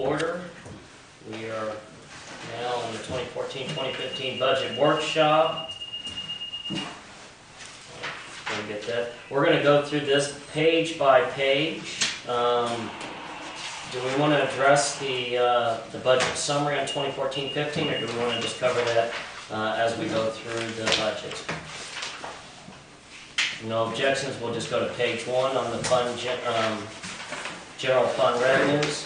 order. We are now in the 2014-2015 budget workshop. Let me get that. We're going to go through this page by page. Do we want to address the budget summary on 2014-15, or do we want to just cover that as we go through the budget? No objections. We'll just go to page 1 on the fund general fund revenues.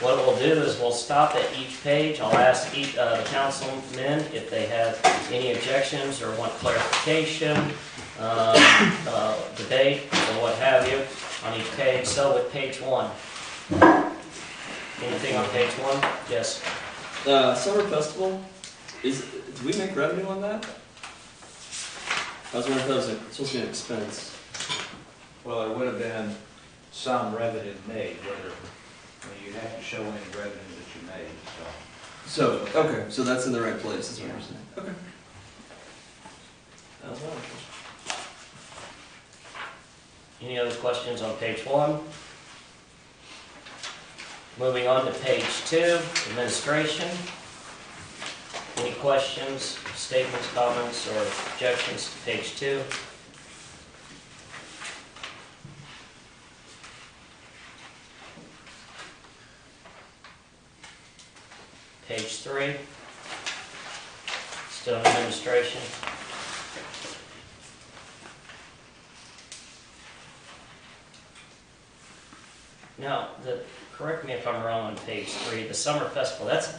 What we'll do is we'll stop at each page. I'll ask each the councilmen if they have any objections or want clarification, debate, or what have you on each page. So with page 1. Anything on page 1? Yes. Summer Festival, do we make revenue on that? I was wondering if that was supposed to be an expense. Well, there would have been some revenue made, whether, you'd have to show any revenue that you made, So, okay, so that's in the right place, is what you're saying. Okay. That was all. Any other questions on page 1? Moving on to page 2, administration. Any questions, statements, comments, or objections to page 2? Page 3, still in administration. Now, correct me if I'm wrong on page 3, the summer festival, that's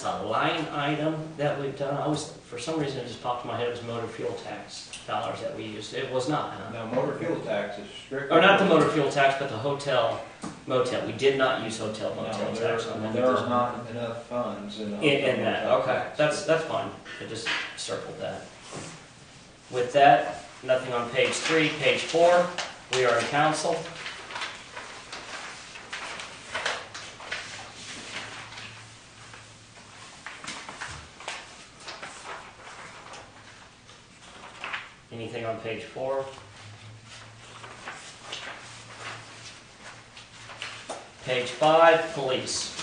a line item that we've done. For some reason, it just popped in my head, it was motor fuel tax dollars that we used. It was not, huh? Now, motor fuel tax is strictly... Or not the motor fuel tax, but the hotel, motel. We did not use hotel, motel tax on that. There's not enough funds in that. Okay, that's fine. I just circled that. With that, nothing on page 3. Page 4, we are in council. Anything on page 4? Page 5, police.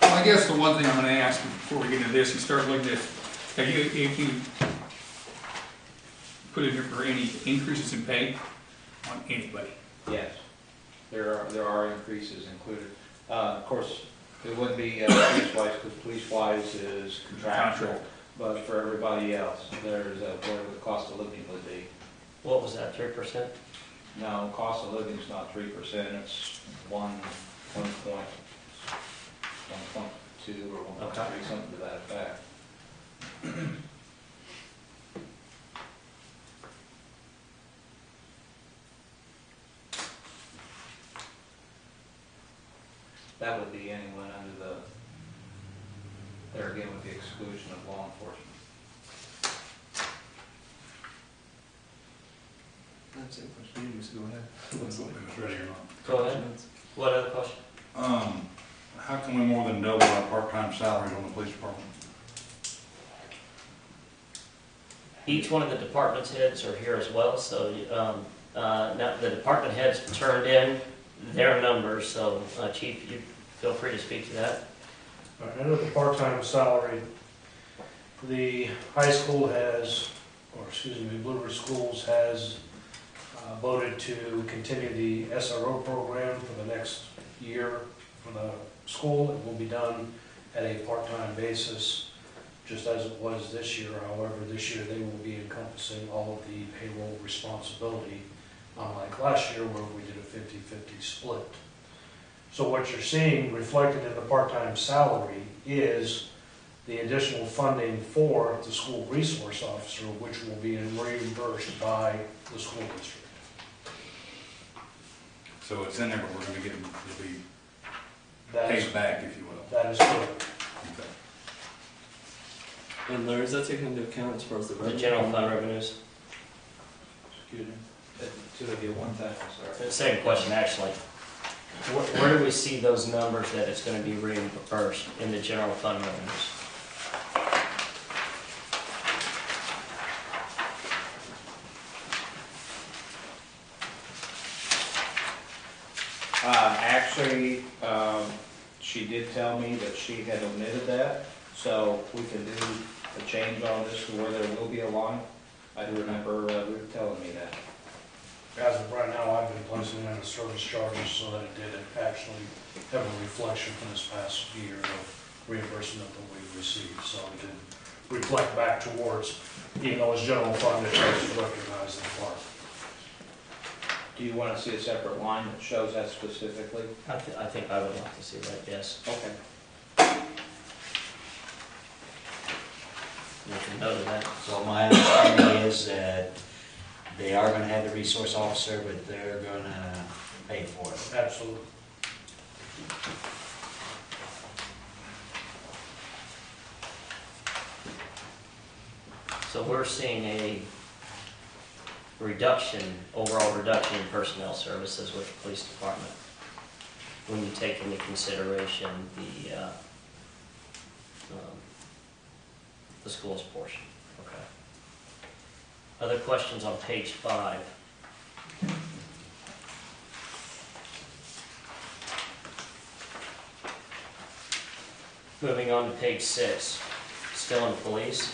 Well, I guess the one thing I'm going to ask you before we get into this, you start looking at, if you put in here for any increases in pay on anybody. Yes, there are increases included. Of course, it wouldn't be police-wise, because police-wise is contractual. But for everybody else, there's whatever the cost of living would be. What was that, 3%? No, cost of living is not 3%. It's 1.2 or 1.3, something to that effect. That would be anyone under there again with the exclusion of law enforcement. That's a question. You just go ahead. Go ahead. What other question? How can we more than double our part-time salaries on the police department? Each one of the department's heads are here as well, so now the department heads turned in their numbers, so Chief, you feel free to speak to that. Under the part-time salary, the high school has, Blue Ridge Schools has voted to continue the SRO program for the next year for the school. It will be done at a part-time basis, just as it was this year. However, this year they will be encompassing all of the payroll responsibility, unlike last year where we did a 50-50 split. So what you're seeing reflected in the part-time salary is the additional funding for the school resource officer, which will be reimbursed by the school district. So it's in there, but we're going to get them to be That paid is, back, if you will. that is correct. Okay. And Larry, is that taken into account as far as the revenue? The general fund revenues. Excuse me. Should I get one thing? Sorry. Same question, actually. Where do we see those numbers that it's going to be reimbursed in the general fund revenues? Actually, she did tell me that she had omitted that, so we can do a change on this to where there will be a line. I do remember Ruth telling me that. As of right now, I've been placing in the service charges so that it didn't actually have a reflection from this past year of reimbursement that we've received. So it didn't reflect back towards, even though it's general fund, it does recognize the park. Do you want to see a separate line that shows that specifically? I think I would like to see that, yes. Okay. Make a note of that. So my understanding is that they are gonna have the resource officer, but they're gonna pay for it. Absolutely. So we're seeing a reduction, overall reduction in personnel services with the police department when you take into consideration the schools portion. Okay. Other questions on page 5? Moving on to page 6, still in police.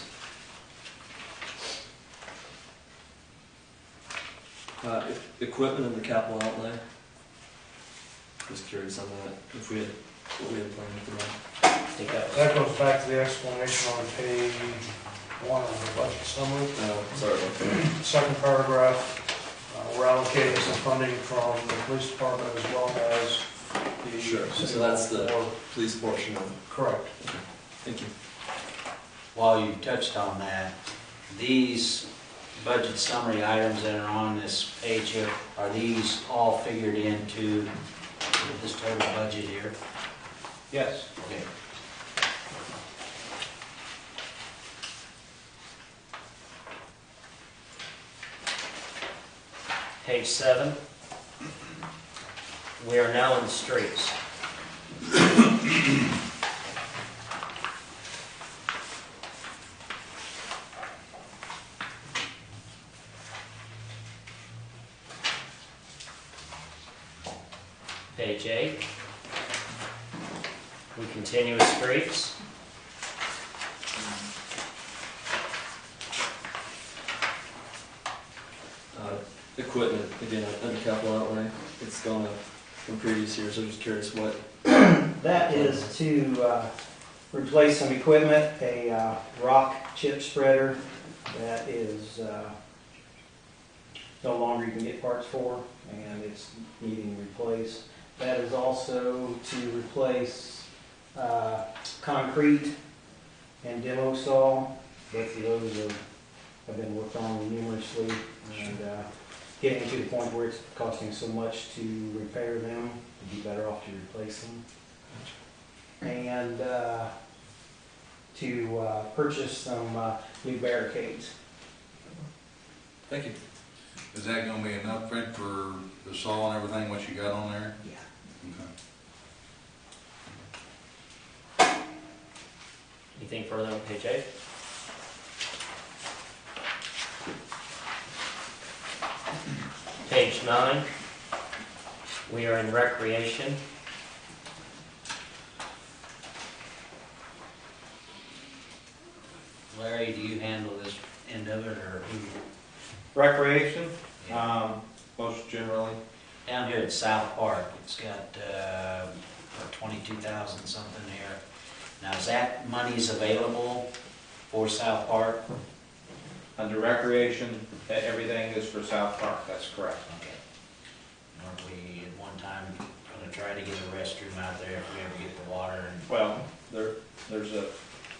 Equipment and the capital outlay. Just curious on that, if we had, what we had planned for that. I think that was, That goes back to the explanation on page 1 of the budget summary. Sorry about that. Second paragraph, we're allocating some funding from the police department as well as the. Sure, so city that's hall the- for- Police portion of it. Correct. Thank you. While you touched on that, these budget summary items that are on this page here, are these all figured into this total budget here? Yes. Okay. page 7. We are now in the streets. Page 8. We continue with streets. Equipment, again, under capital outlay, it's gone up from previous years, I'm just curious what. That is to replace some equipment, a rock chip spreader that is no longer you can get parts for, and it's needing replaced. That is also to replace concrete and demo saw. Both of those have been worked on numerously, and getting to the point where it's costing so much to repair them, it'd be better off to replace them. And to purchase some new barricades. Thank you. Is that gonna be enough, Fred, for the saw and everything, what you got on there? Yeah. Okay. Anything further on page 8? Page 9. We are in recreation. Larry, do you handle this end of it, or who? Recreation, Yeah. most generally. Down here at South Park, it's got 22,000 something here. Now, is that monies available for South Park? Under recreation, everything is for South Park, that's correct. Okay. Weren't we at one time gonna try to get a restroom out there if we ever get the water and? Well, there's a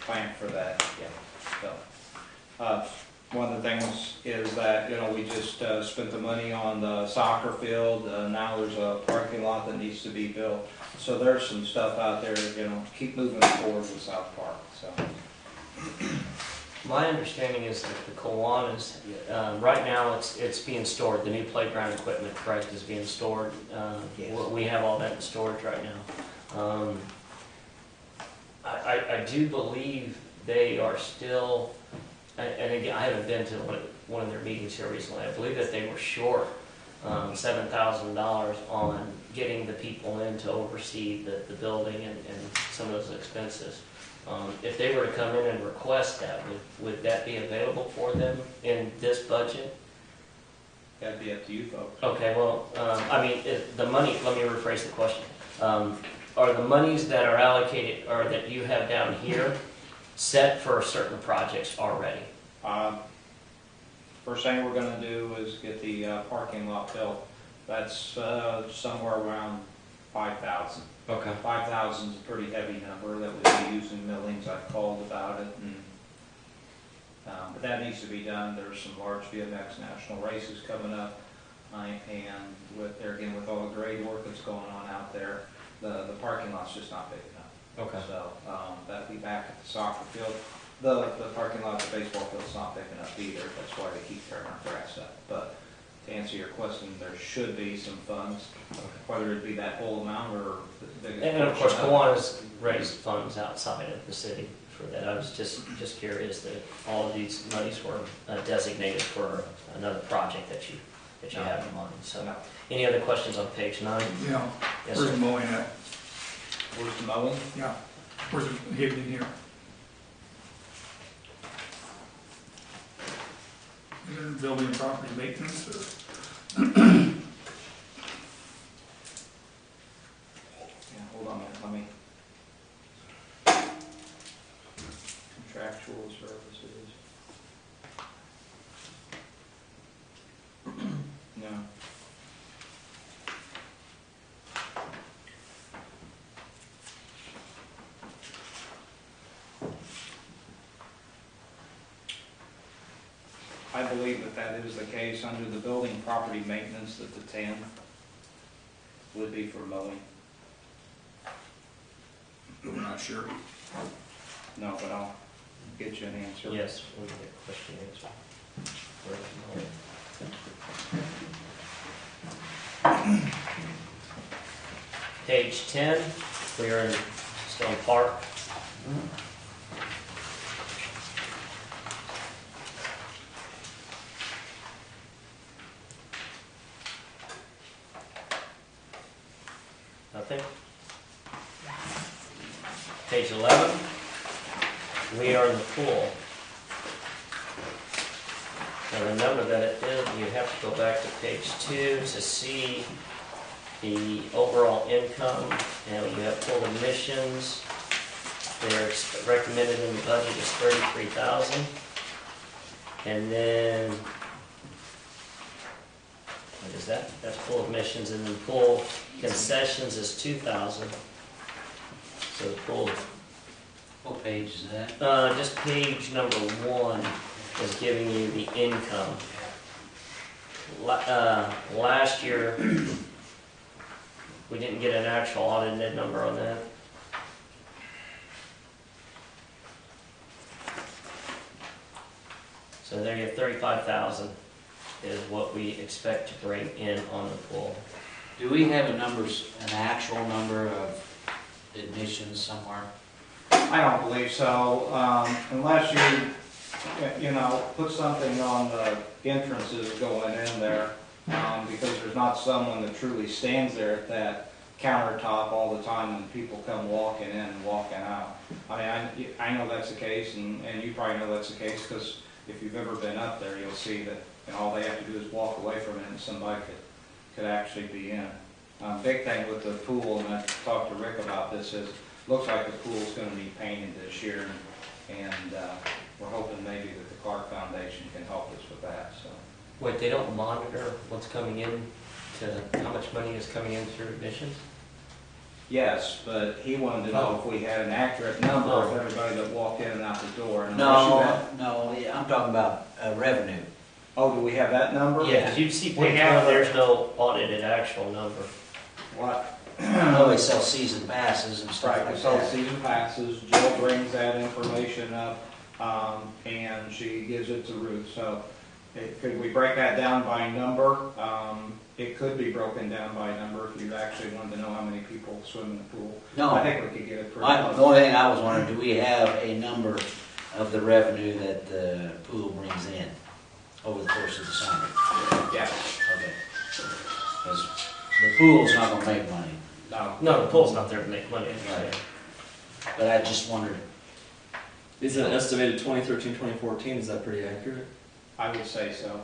plan for that, yeah. So, one of the things is that, we just spent the money on the soccer field. Now there's a parking lot that needs to be built. So there's some stuff out there, keep moving forward with South Park, so. My understanding is that the Kiwanis, right now it's being stored, the new playground equipment, correct, is being stored. Yes. We have all that in storage right now. I do believe they are still, and again, I haven't been to one of their meetings here recently, I believe that they were short $7,000 on getting the people in to oversee the building and some of those expenses. If they were to come in and request that, would that be available for them in this budget? That'd be up to you folks. Okay, well, I mean, the money, let me rephrase the question. Are the monies that are allocated, or that you have down here, set for certain projects already? First thing we're gonna do is get the parking lot built. That's somewhere around 5,000. Okay. 5,000 is a pretty heavy number that would be used in millings. I've called about it, and but that needs to be done. There's some large BMX national races coming up, and with all the grade work that's going on out there, the parking lot's just not big enough. Okay. So that'll be back at the soccer field. The parking lot at the baseball field's not big enough either. That's why they keep tearing our grass up. But to answer your question, there should be some funds, whether it be that whole amount or the biggest. And of course, portion of it. Kiwanis raised funds outside of the city for that. I was just curious that all of these monies were designated for another project that you have in mind. So, No. any other questions on page 9? Yeah, Yes, where's sir. the mowing at? Where's the mowing? Yeah, where's it hidden in here? Is it building and property maintenance or? Yeah, hold on a minute, let me. Contractual services. No. I believe that is the case under the building property maintenance, that the 10 would be for mowing. I'm not sure. No, but I'll get you an answer. Yes, we can get a question answered. Where's the mowing? Page 10, we are in Stone Park. Nothing. Page 11, we are in the pool. And remember that it is, you have to go back to page 2 to see the overall income, and you have pool admissions. They're recommended in the budget is $33,000. And then, what is that? That's pool admissions, and then pool concessions is $2,000. So the pool, What page is that? just page number 1 is giving you the income. Last year, we didn't get an actual audited number on that. So there you have 35,000 is what we expect to bring in on the pool. Do we have an actual number of admissions somewhere? I don't believe so, unless you put something on the entrances going in there, because there's not someone that truly stands there at that countertop all the time when people come walking in and walking out. I mean, I know that's the case, and you probably know that's the case, because if you've ever been up there, you'll see that all they have to do is walk away from it and somebody could actually be in. Big thing with the pool, and I talked to Rick about this, is looks like the pool's going to be painted this year, and we're hoping maybe that the Clark Foundation can help us with that. So. Wait, they don't monitor what's coming in to, how much money is coming in through admissions? Yes, but he wanted to know if we had an accurate number of everybody that walked in and out the door. And No, yeah, I'm talking about revenue. Oh, do we have that number? Yeah, because you see We page have 1, there's no audited actual number. What? Oh, they sell season passes and stuff Right, we like sell that. season passes. Jill brings that information up, and she gives it to Ruth. So could we break that down by number? It could be broken down by number if you actually wanted to know how many people swim in the pool. No. I think we could get it pretty The close. only thing I was wondering, do we have a number of the revenue that the pool brings in over the course of the summer? Yeah. Okay. Because the pool's not gonna make money. No, No, the pool's not there to make money, Right. But I just wondered, Is it estimated 2013, 2014? Is that pretty accurate? I would say so.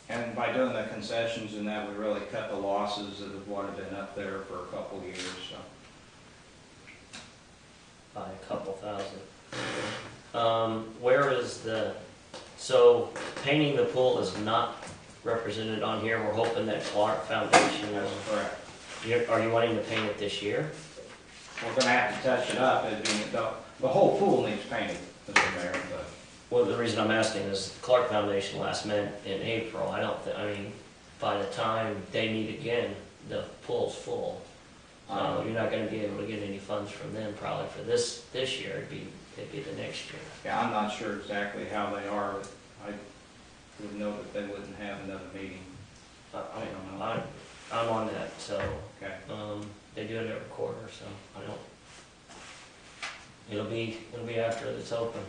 And by doing the concessions and that, we really cut the losses of what had been up there for a couple of years, so. by a couple thousand. Where is so painting the pool is not represented on here. We're hoping that Clark Foundation That's will, correct. are you wanting to paint it this year? We're gonna have to touch it up, the whole pool needs painting, Mr. Mayor, but. Well, the reason I'm asking is Clark Foundation last met in April. By the time they meet again, the pool's full. So you're not gonna be able to get any funds from them probably for this year. It'd be the next year. Yeah, I'm not sure exactly how they are. I would know that they wouldn't have another meeting. I don't know. I'm on that, so, Okay. they do it every quarter, so I don't. It'll be after it's open.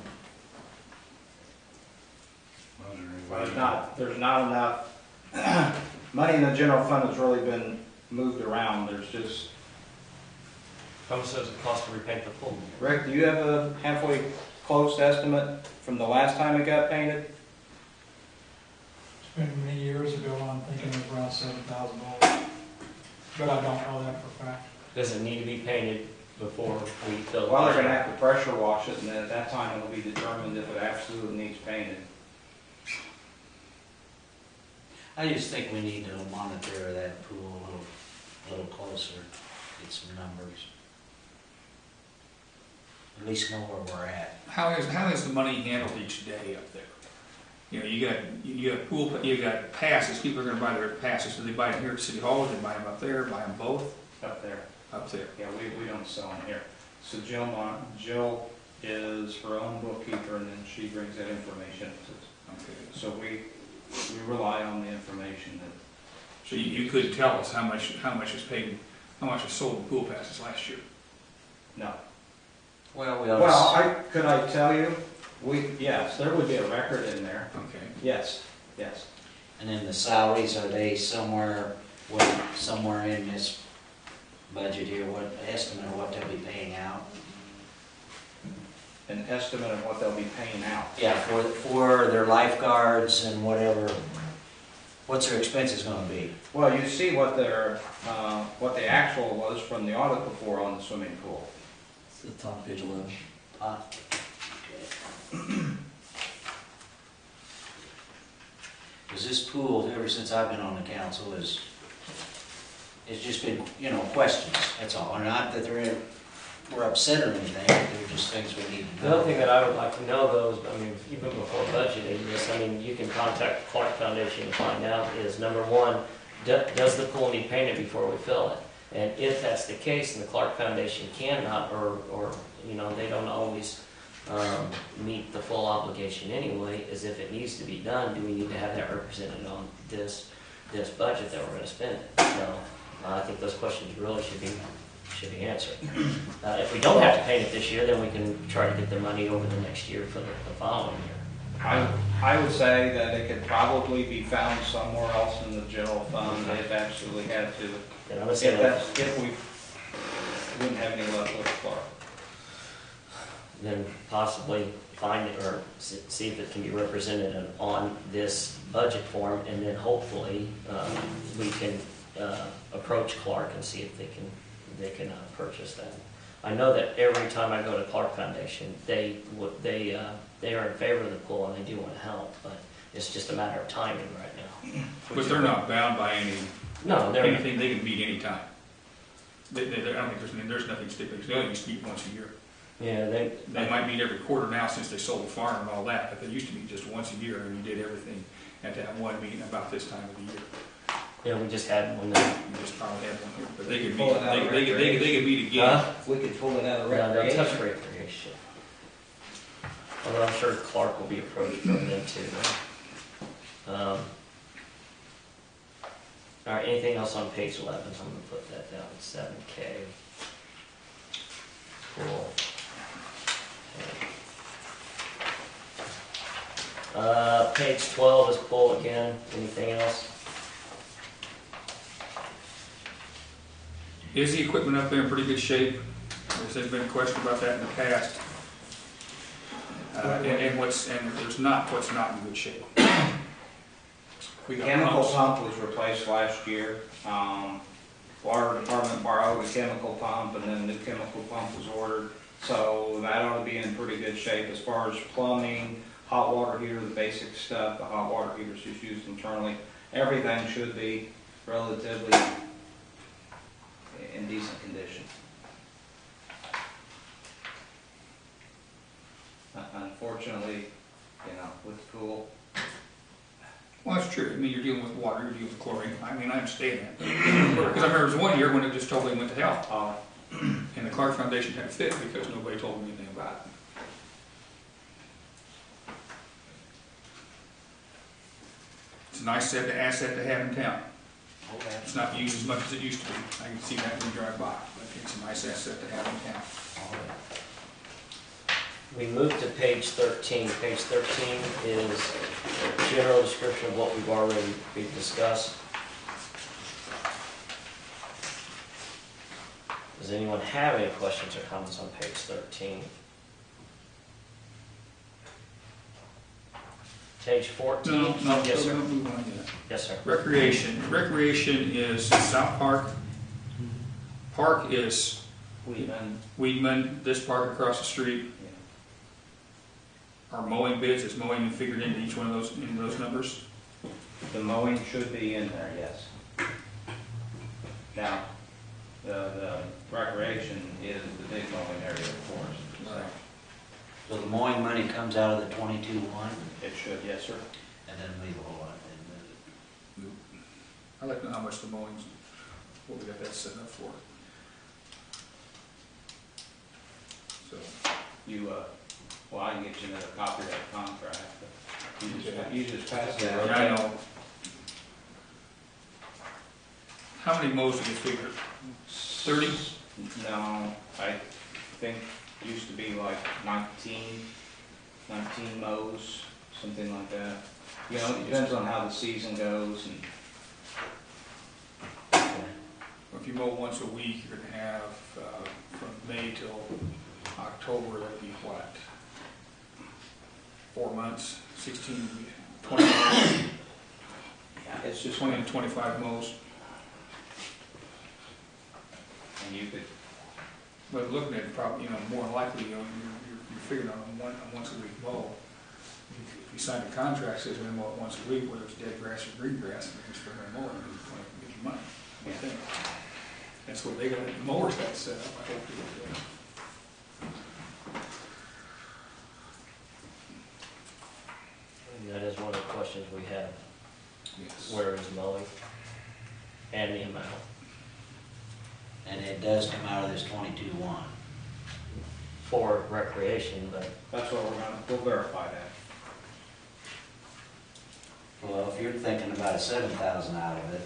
Well, there's not enough, money in the general fund has really been moved around. There's just, How much does it cost to repaint the pool? Rick, do you have a halfway close estimate from the last time it got painted? It's been many years ago, I'm thinking it was around $7,000, but I don't know that for a fact. Does it need to be painted before we fill it? Well, they're gonna have to pressure wash it, and then at that time it'll be determined if it absolutely needs painted. I just think we need to monitor that pool a little closer, get some numbers. At least know where we're at. How is the money handled each day up there? You know, you got pool, you got passes, people are gonna buy their passes, do they buy them here at City Hall, do they buy them up there, buy them both? Up there. Up there. Yeah, we don't sell them here. So Jill is her own bookkeeper, and then she brings that information to us. Okay. So we rely on the information that. So you could tell us how much is paid, how much was sold in pool passes last year? No. Well, we Well, always, could I tell you? Yes, there would be a record in there. Okay. Yes. and then the salaries, are they somewhere in this budget here, what estimate of what they'll be paying out? An estimate of what they'll be paying out. Yeah, for their lifeguards and whatever, what's their expenses gonna be? Well, you see what what the actual was from the audit before on the swimming pool. It's the top page 11. Because this pool, ever since I've been on the council, it's just been, questions, that's all. And not that we're upset or anything, but they're just things we need to The know. other thing that I would like to know though is, even before budgeting this, you can contact the Clark Foundation to find out is, number one, does the pool need painted before we fill it? And if that's the case, and the Clark Foundation cannot, or they don't always meet the full obligation anyway, is if it needs to be done, do we need to have that represented on this budget that we're gonna spend? So, I think those questions really should be answered. If we don't have to paint it this year, then we can try to get the money over the next year for the following year. I would say that it could probably be found somewhere else in the general fund if absolutely had to. And I'm gonna say that, If we wouldn't have any luck with Clark. then possibly find it or see if it can be represented on this budget form, and then hopefully we can approach Clark and see if they can purchase that. I know that every time I go to Clark Foundation, they are in favor of the pool and they do want to help, but it's just a matter of timing right now. But they're not bound by No, anything, they can meet any time. I don't think there's nothing stipulated, they only used to meet once a year. Yeah, They might meet every quarter now since they sold the farm and all that, but they used to meet just once a year, and you did everything at that one meeting about this time of the year. yeah, we just had one there. You just probably had one here, but they could Pull meet, it out of they could meet again. We could pull it out of No, don't touch recreation. recreation. Although I'm sure Clark will be approached from them too. All right, anything else on page 11? I'm gonna put that down, 7K. Cool. Okay. Page 12 is full again. Anything else? Is the equipment up there in pretty good shape? There's been a question about that in the past. And there's not, what's not in good shape. We got Chemical pumps. pump was replaced last year. Water department borrowed a chemical pump, and then a new chemical pump was ordered. So that ought to be in pretty good shape as far as plumbing, hot water heater, the basic stuff. The hot water heater's just used internally. Everything should be relatively in decent condition. Unfortunately, with the pool, Well, that's true. I mean, you're dealing with water, you're dealing with chlorine. I mean, I understand that. Because I remember there was one year when it just totally went to hell. And the Clark Foundation had to fit because nobody told me anything about it. It's a nice asset to have in town. Okay. It's not used as much as it used to be. I can see that when you drive by, but it's a nice asset to have in town. We move to page 13. Page 13 is a general description of what we've discussed. Does anyone have any questions or comments on page 13? Page 14? No, Yes, sir. don't move on yet. Yes, sir. Recreation. Recreation is South Park. Park is Weedman, this park across the street. Our mowing bids, is mowing figured into each one of those, in those numbers? the mowing should be in there, yes. Now, the recreation is the big mowing area, of course. Right. So the mowing money comes out of the 22-1, It should, yes, sir. and then leave a whole lot in I'd like to know how much the mowing's, what we got that set up for. So, Well, I can get you another copy of that contract, but you just pass yeah, that. I know. How many mows do you figure? 30? No, I think it used to be like 19 mows, something like that. You know, it depends on how the season goes and. If you mow once a week, you're gonna have, from May till October, that'd be what? 4 months, 16, 20, Yeah, it's just 20 to 25 mows. and you could, But looking at it, probably, more than likely, you're figuring on a once a week mow. If you sign a contract, says we mow it once a week, whether it's dead grass or green grass, and you're still gonna mow it, it's gonna get you money. I think. That's what they got, the mowers got set up, I hope they do. And that is one of the questions we have. Yes. Where is mowing? And the amount. And it does come out of this 22-1. For recreation, but that's what we'll verify that. Well, if you're thinking about a 7,000 out of it,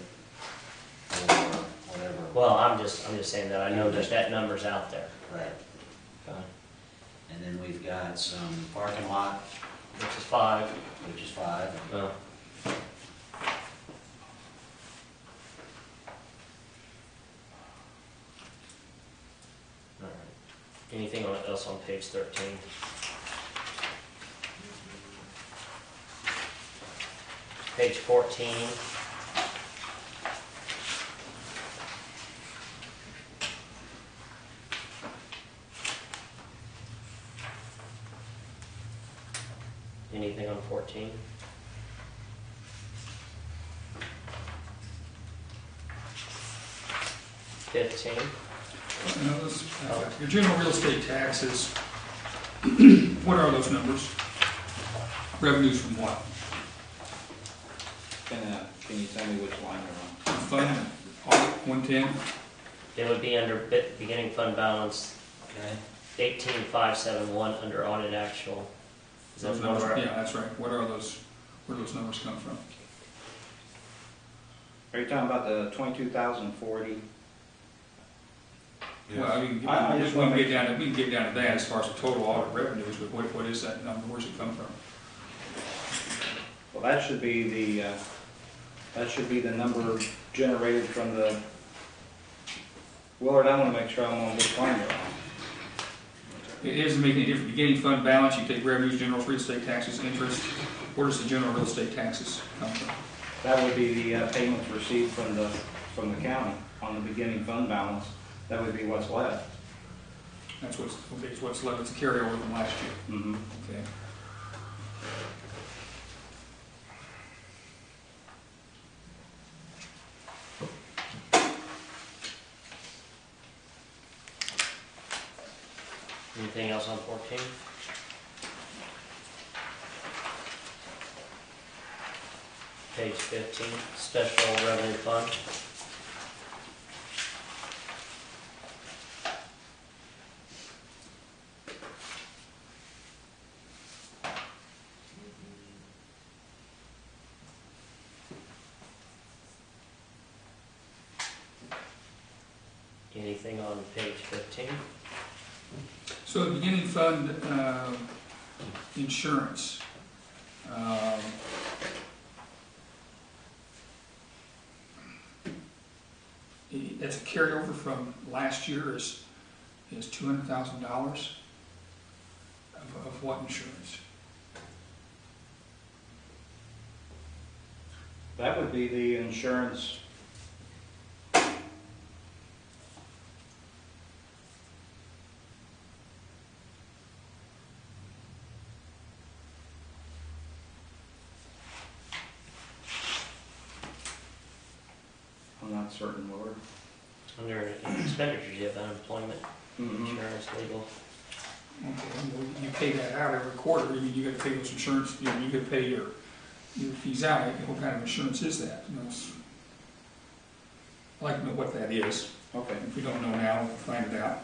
or whatever. well, I'm just saying that I know that number's out there. Right. Okay. And then we've got some parking lot, Which is 5. which is 5. Oh. All right. Anything else on page 13? Page 14. Anything on 14? $15. Your general real estate taxes, what are those numbers? Revenues from what? Can you tell me which line you're on? Fund, audit, 110? It would be under beginning fund balance Okay. 18,571 under audit actual. Is that Those the numbers, number? yeah, that's right. What are those, where do those numbers come from? Are you talking about the 22,040? Well, I mean, I we just can wanna get down to that as far as the total audit revenues, but what is that number? Where's it come from? Well, that should be the number generated from the, Willard, I wanna make sure I'm on the finder. It doesn't make any difference. Beginning fund balance, you take revenues, general real estate taxes, interest. Where does the general real estate taxes come from? That would be the payments received from the county on the beginning fund balance. That would be what's left. That's what's left. It's a carryover from last year. Mm-hmm. Okay. Anything else on 14? Page 15, special revenue fund. Anything on page 15? So the beginning fund insurance. That's a carryover from last year is $200,000 of what insurance? That would be the insurance. I'm not certain, Lord. Under expenditures, you have unemployment, Mm-hmm. insurance, legal. Okay, well, you pay that out every quarter. I mean, you got to pay those insurance. You got to pay your fees out. What kind of insurance is that? I'd like to know what that is. Okay. If we don't know now, we'll find it out.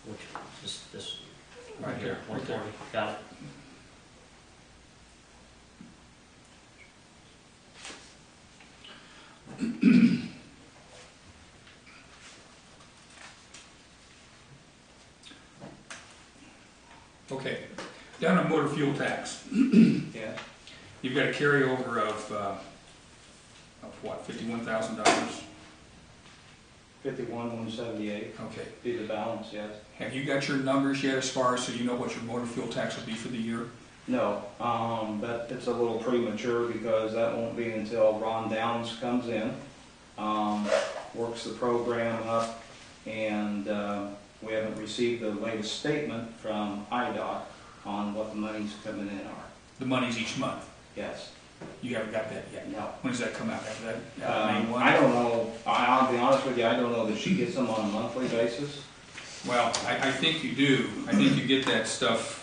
Which is this Right there, right there. 140. Got it. Okay, down on motor fuel tax, Yeah. you've got a carryover of what, $51,000? 51,178 Okay, be the balance, yes. have you got your numbers yet as far as so you know what your motor fuel tax will be for the year? No, but it's a little premature because that won't be until Ron Downs comes in, works the program up, and we haven't received the latest statement from IDOT on what the monies coming in are. The money's each month. Yes. You haven't got that yet. No. When does that come out? After that, May 1? I don't know, I'll be honest with you, I don't know that she gets them on a monthly basis. Well, I think you do. I think you get that stuff.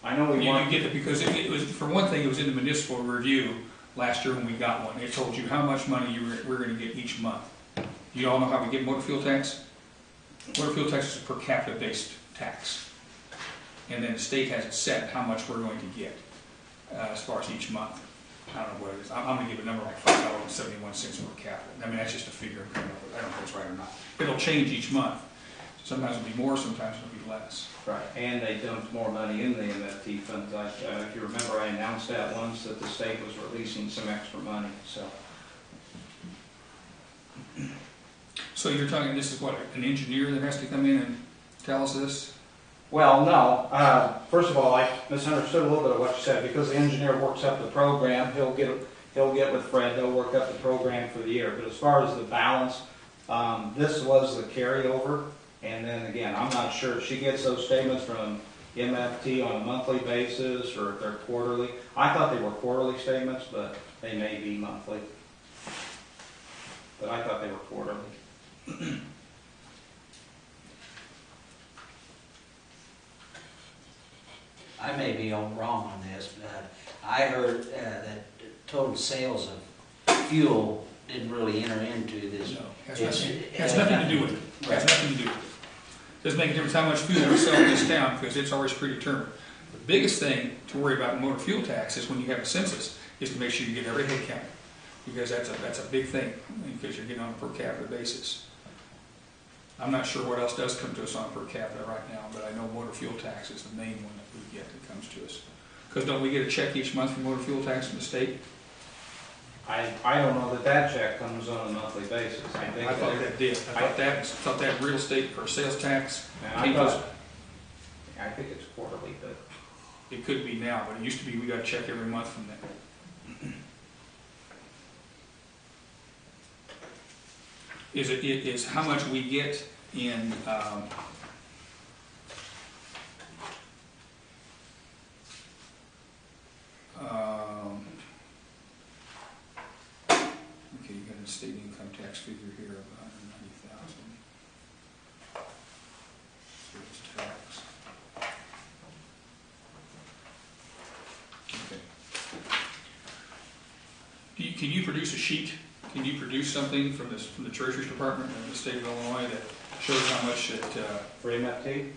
I know we You want, get it because it was, for one thing, it was in the municipal review last year when we got one. It told you how much money we're going to get each month. You all know how we get motor fuel tax? Motor fuel tax is a per capita based tax. And then the state has it set how much we're going to get as far as each month. I don't know what it is. I'm going to give a number like $5.71 per capita. I mean, that's just a figure I'm coming up with. I don't know if it's right or not. It'll change each month. Sometimes it'll be more, sometimes it'll be less. right, and they dumped more money in the MFT funds. If you remember, I announced that once, that the state was releasing some extra money, so. So you're talking, this is what, an engineer that has to come in and tell us this? Well, no. First of all, I misunderstood a little bit of what you said. Because the engineer works up the program, he'll get with Fred, they'll work up the program for the year. But as far as the balance, this was the carryover. And then again, I'm not sure if she gets those statements from MFT on a monthly basis or if they're quarterly. I thought they were quarterly statements, but they may be monthly. But I thought they were quarterly. I may be all wrong on this, but I heard that total sales of fuel didn't really enter into this. No, has nothing to do with it. Has nothing to do with it. Doesn't make a difference how much fuel we sell in this town because it's always predetermined. The biggest thing to worry about in motor fuel tax is when you have a census, is to make sure you get every head count. Because that's a big thing, because you're getting on a per capita basis. I'm not sure what else does come to us on per capita right now, but I know motor fuel tax is the main one that we get that comes to us. Because don't we get a check each month for motor fuel tax from the state? I don't know that check comes on a monthly basis. I think I thought that did. I thought that real estate or sales tax, I think it's quarterly, but it could be now, but it used to be we got a check every month from them. Is how much we get in, okay, you got a state income tax figure here of 190,000. Sales tax. Okay. Can you produce a sheet? Can you produce something from the Treasury Department of the state of Illinois that shows how much it, for MFT?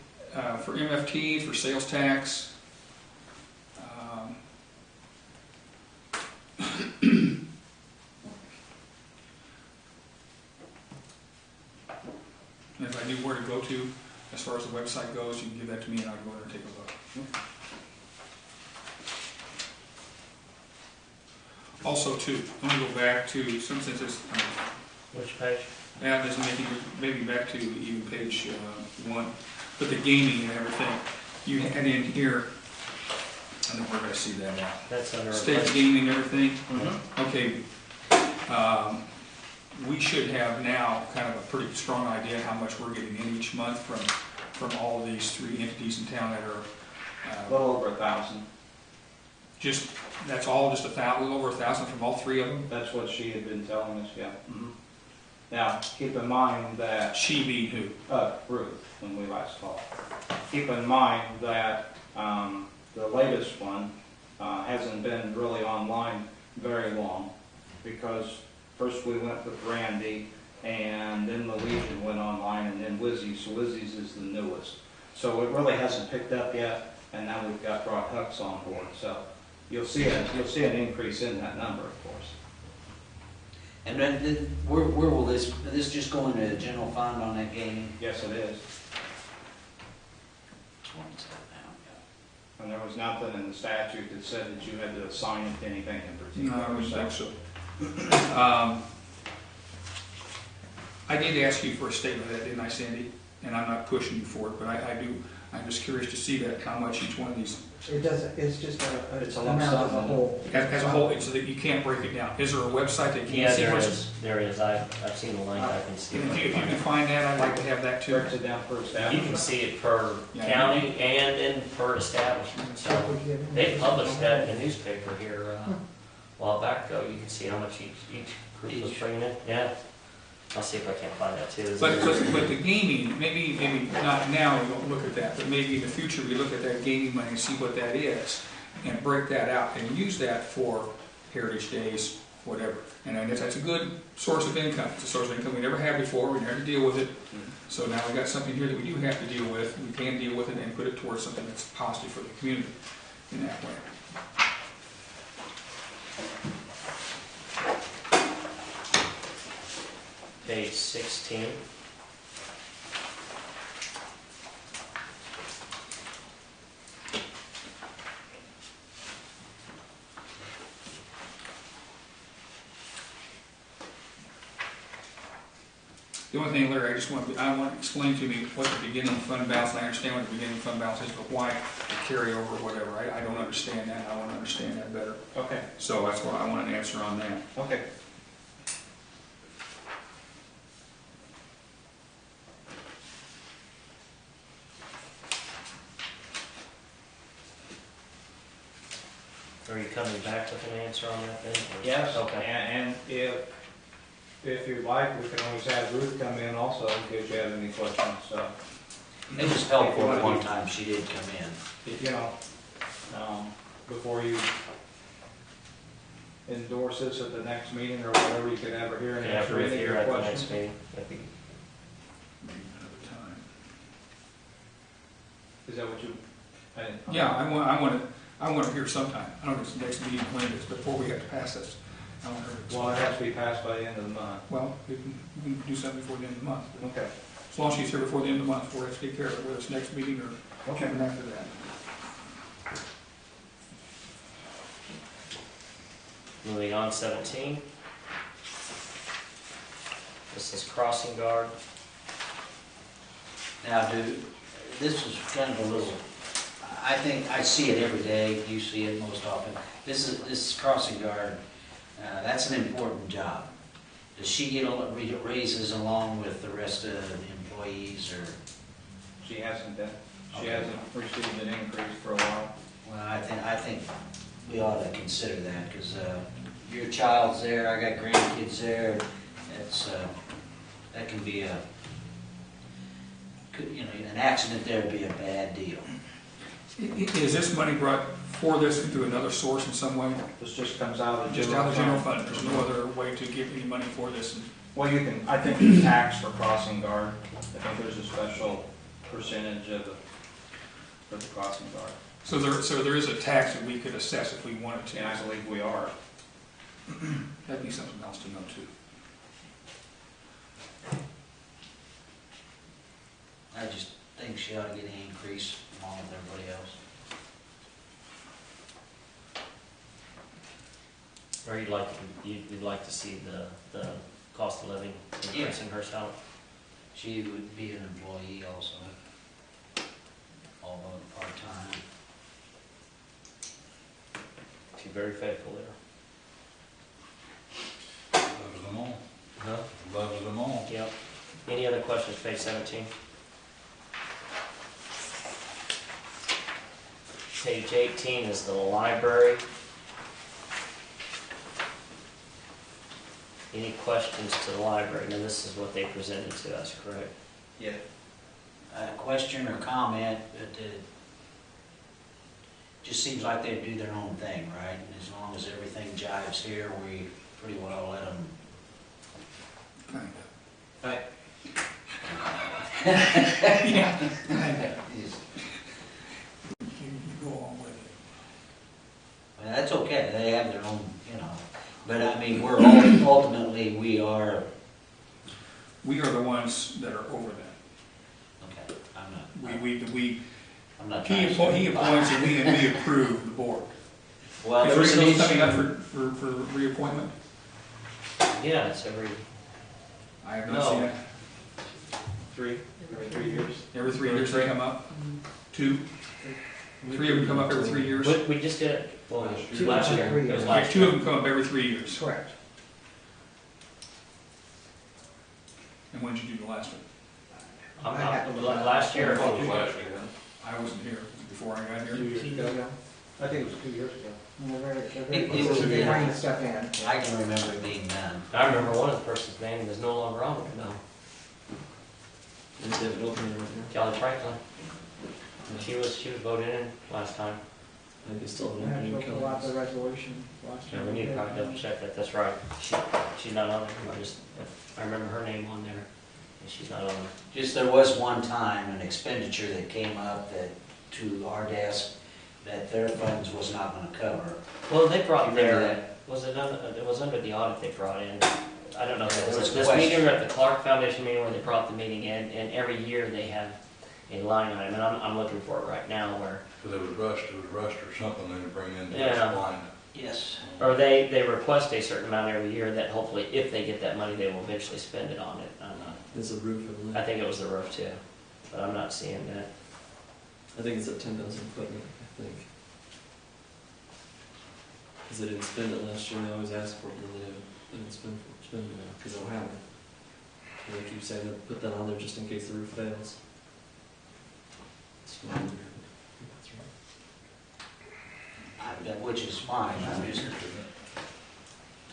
for MFT, for sales tax? And if I knew where to go to, as far as the website goes, you can give that to me and I'll go there and take a look. Also, too, I want to go back to, since it's, Which page? yeah, there's maybe back to even page 1, but the gaming and everything, you had in here, I don't know where did I see that at? That's under. State gaming and everything, Mm-hmm. okay. We should have now kind of a pretty strong idea how much we're getting in each month from all of these 3 entities in town that are, A little over 1,000. just, that's all just a little over 1,000 from all 3 of them? That's what she had been telling us, yeah. Now, keep in mind that, She being who? Ruth, when we last talked. Keep in mind that the latest one hasn't been really online very long, because first we went with Randy, and then the Legion went online, and then Wizzy's. So Wizzy's is the newest. So it really hasn't picked up yet, and now we've got Broad Hucks on board. So you'll see an increase in that number, of course. And then, where will this just go into the general fund on that gaming? Yes, it is. What's that now? And there was nothing in the statute that said that you had to assign it to anything in particular. No, I wouldn't think so. I did ask you for a statement of that, didn't I, Sandy? And I'm not pushing you for it, but I do. I'm just curious to see that, how much each one of these, It doesn't, it's just It's a a lump amount as a sum. whole. as a whole, so that you can't break it down. Is there a website that you Yeah, can see? there is. I've seen the link, I can see If you it. can find that, I'd like to have that too. Breaks it down per You establishment. can see it per Yeah. county and in per establishment, so they published that in the newspaper here a while back ago. You can see how much each group was bringing in, yeah. I'll see if I can find that too. But the gaming, maybe not now, we don't look at that, but maybe in the future, we look at that gaming money and see what that is, and break that out, and use that for Heritage Days, whatever. And that's a good source of income. It's a source of income we never had before, we never had to deal with it. So now we got something here that we do have to deal with, we can deal with it and put it towards something that's positive for the community in that way. Page 16. The only thing, Larry, I want to explain to me what the beginning fund balance, I understand what the beginning fund balance is, but why the carryover or whatever, I don't understand that, I want to understand that better. Okay, So that's why I want an answer on that. okay. Are you coming back with an answer on that then? or- Yes, Okay. and if you'd like, we can always have Ruth come in also in case you have any questions, so. It was helpful at one time, she did come in. You know, before you endorse this at the next meeting or whatever, you could have her here and Can have answer Ruth any of here your at the questions. next meeting. That'd be- Maybe another time. Is that what you? Yeah, I want to hear sometime. I don't know if it's the next meeting when it is, before we have to pass this. I want to hear it. Well, it has to be passed by the end of the month. Well, we can do something before the end of the month. Okay. as long as she's here before the end of the month, we'll have to take care of it, whether it's next meeting or coming after that. Moving on, 17. This is crossing guard. Now, this is kind of a little, I think, I see it every day, you see it most often. This crossing guard, that's an important job. Does she get raises along with the rest of the employees, or? She hasn't been, she hasn't received an increase for a while. Well, I think we ought to consider that, because your child's there, I got grandkids there, that can be an accident there would be a bad deal. Is this money brought for this into another source in some way? This just comes out of the Just general out of the general fund. fund, there's no other way to give any money for this? Well, you can, I think there's tax for crossing guard. I think there's a special percentage of for the crossing guard. So there is a tax that we could assess if we wanted to? And I believe we are. That'd be something else to know too. I just think she ought to get an increase along with everybody else. Or you'd like to see the cost of living increase in her salary? She would be an employee also, although part-time. She's very faithful Loves them all. there. Huh? Loves them all. Yep. Any other questions, page 17? Page 18 is the library. Any questions to the library? Now, this is what they presented to us, correct? Yeah. Question or comment, but it just seems like they do their own thing, right? And as long as everything jives here, we pretty well let them. Kind Right. of. Yeah, kind of. You go on with it. Well, that's okay, they have their own, but I mean, we're ultimately, we are, We are the ones that are over that. okay, I'm not He trying to. appoints and we approve the board. Well, Is there's an Rachel coming up issue. for reappointment? Yeah, it's every, I have No. not seen it. Every 3 years. Every 3 years they come up? 2? 3 of them come up every 3 years? we just did it, well, Last year. last year. It was last 2 year. of them come up every 3 years. Correct. And when did you do the last one? Last year. Last year. I wasn't here before I got 2 here. years ago. I think it was 2 years ago. It was, They bring the stuff in. I can remember it being done. I remember one of the person's name is no longer on there now, Kelly Franklin. She was voted in last time. I just fill out the resolution last Yeah, year. we need to probably double check that, that's right. She's not on there, I remember her name on there, and she's not on there. Just there was one time an expenditure that came up to our desk that their funds was not gonna cover. Well, they brought Remember their, that? it was under the audit they brought in. I don't know if it There was was this question. meeting or at the Clark Foundation meeting where they brought the meeting in, and every year they have a line item, and I'm looking for it right now where, Because it was rushed or something they to bring in to Yeah. explain Yes. or they request a certain amount every year that hopefully if they get that money, they will eventually spend it on it. It's a roof, I think it was the roof too, but I'm not seeing that. I think it's at 10,000 equipment, I think. Because they didn't spend it last year, they always ask for it, and then they didn't spend it, because they don't have it. And they keep saying they'll put that on there just in case the roof fails. That's right. Which is fine, I'm just,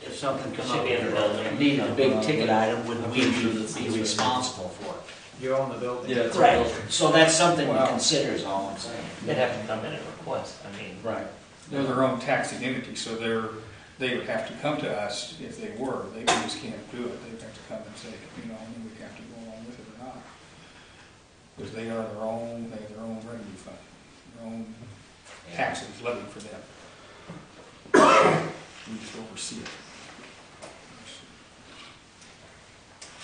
if something come Should up be in the building. that needed a big ticket item, would I'm we pretty sure that's be right. responsible for it? You own the building. Yeah, it's Right, right. so that's something to Wow. consider is all I'm saying. They'd have to come in and request, I mean. Right. They're their own taxing entity, so they would have to come to us if they were. They just can't do it. They would have to come and say, and we have to go along with it or not. Because they have their own revenue fund, their own taxes levied for them. We just oversee it.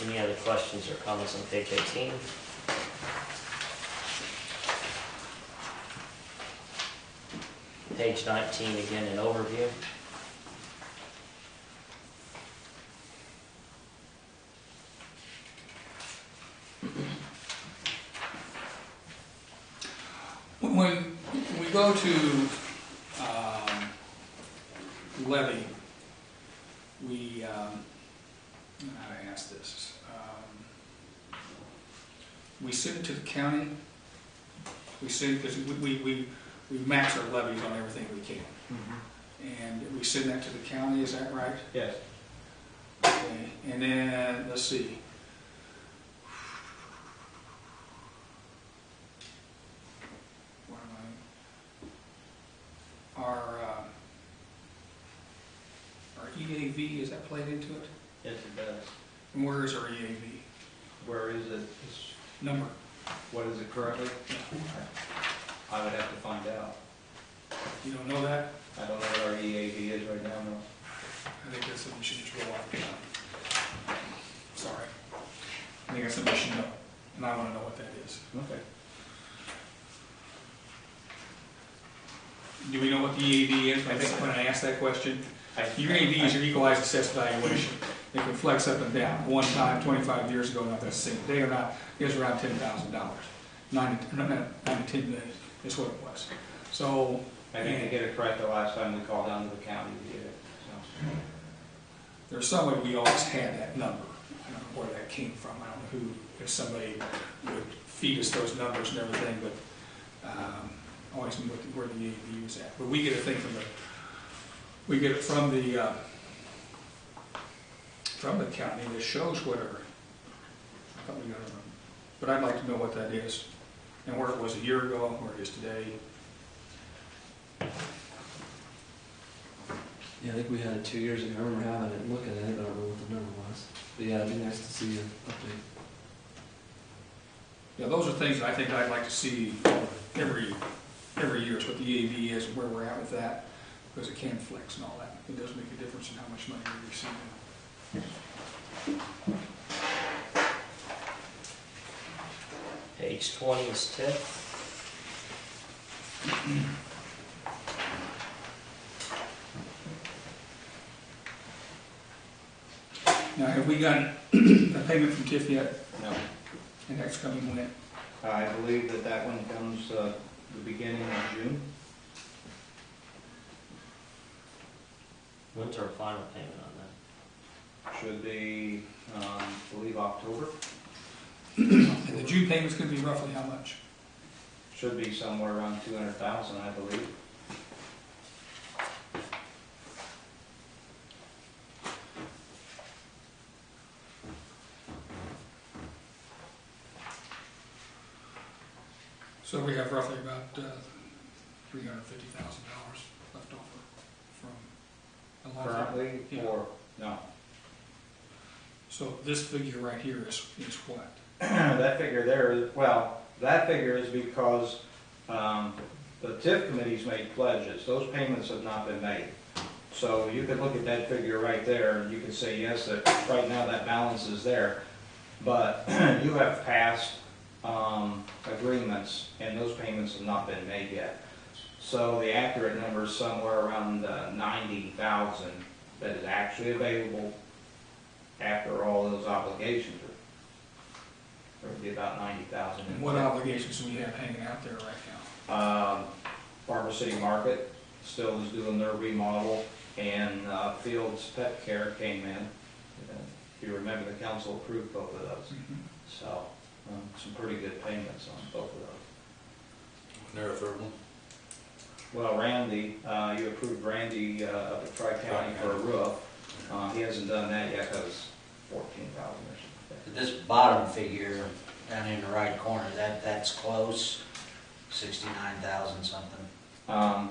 Any other questions or comments on page 18? Page 19, again, an overview. When we go to levy, we, how do I ask this? We send it to the county. We send, because we max our levies on everything we can. And we send that to the county, is that right? Yes. Okay, and then, let's see. Where am I? Our EAV, is that played into it? Yes, it does. And where is our EAV? Where is it? Number? What is it currently? I would have to find out. You don't know that? I don't know what our EAV is right now, no. I think that's something you should just roll off. Sorry. I think that's something you should know, and I want to know what that is. Okay. Do we know what the EAV is? When I ask that question, your EAV is your equalized assessed valuation. It can flex up and down. One time, 25 years ago, not the same day or not, it was around $10,000. 9 to 10 days is what it was. So I didn't get it correct the last time we called down to the county to get it. So. There's some way we always had that number. I don't know where that came from. I don't know who, if somebody would feed us those numbers and everything, but always knew where the EAV was at. But we get a thing from we get it from the county that shows what our, I thought we got it, but I'd like to know what that is and where it was a year ago, where it is today. Yeah, I think we had it 2 years ago. I remember having it and looking at it, but I don't know what the number was. But yeah, it'd be nice to see an update. Yeah, those are things that I think I'd like to see every year, is what the EAV is and where we're at with that, because it can flex and all that. It does make a difference in how much money we receive. Page 20 is TIF. Now, have we gotten a payment from TIF yet? No. And that's coming when? I believe that one comes the beginning of June. When's our final payment on that? Should be, I believe, October. And the June payment's going to be roughly how much? Should be somewhere around 200,000, I believe. So we have roughly about $350,000 left over from a lot of. Currently, Yeah. or, no. So this figure right here is what? That figure there is, well, that figure is because the TIF committee's made pledges. Those payments have not been made. So you could look at that figure right there, and you could say, yes, that right now that balance is there. But you have passed agreements, and those payments have not been made yet. So the accurate number is somewhere around 90,000 that is actually available after all those obligations are. There would be about 90,000. And what obligations do we have hanging out there right now? Farmer City Market still is doing their remodel, and Fields Pet Care came in. If you remember, the council approved both of those. So some pretty good payments on both of those. There a third one? Well, Randy, you approved Randy up at Tri-County for a roof. He hasn't done that yet because 14,000 or something. This bottom figure down in the right corner, that's close, 69,000 something. I'm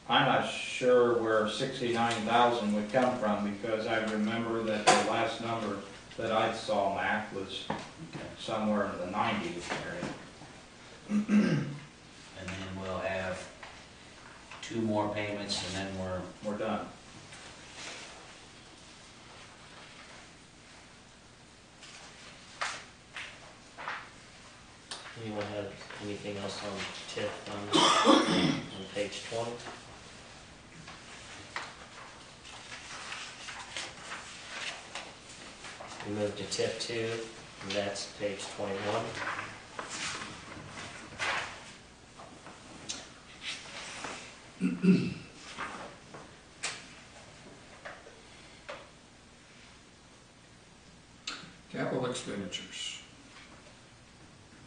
not sure where 69,000 would come from, because I remember that the last number that I saw, Mac, was somewhere in the 90s area. And then we'll have 2 more payments and then We're done. Anyone have anything else on TIF on page 20? We move to TIF 2, and that's page 21. Capital expenditures.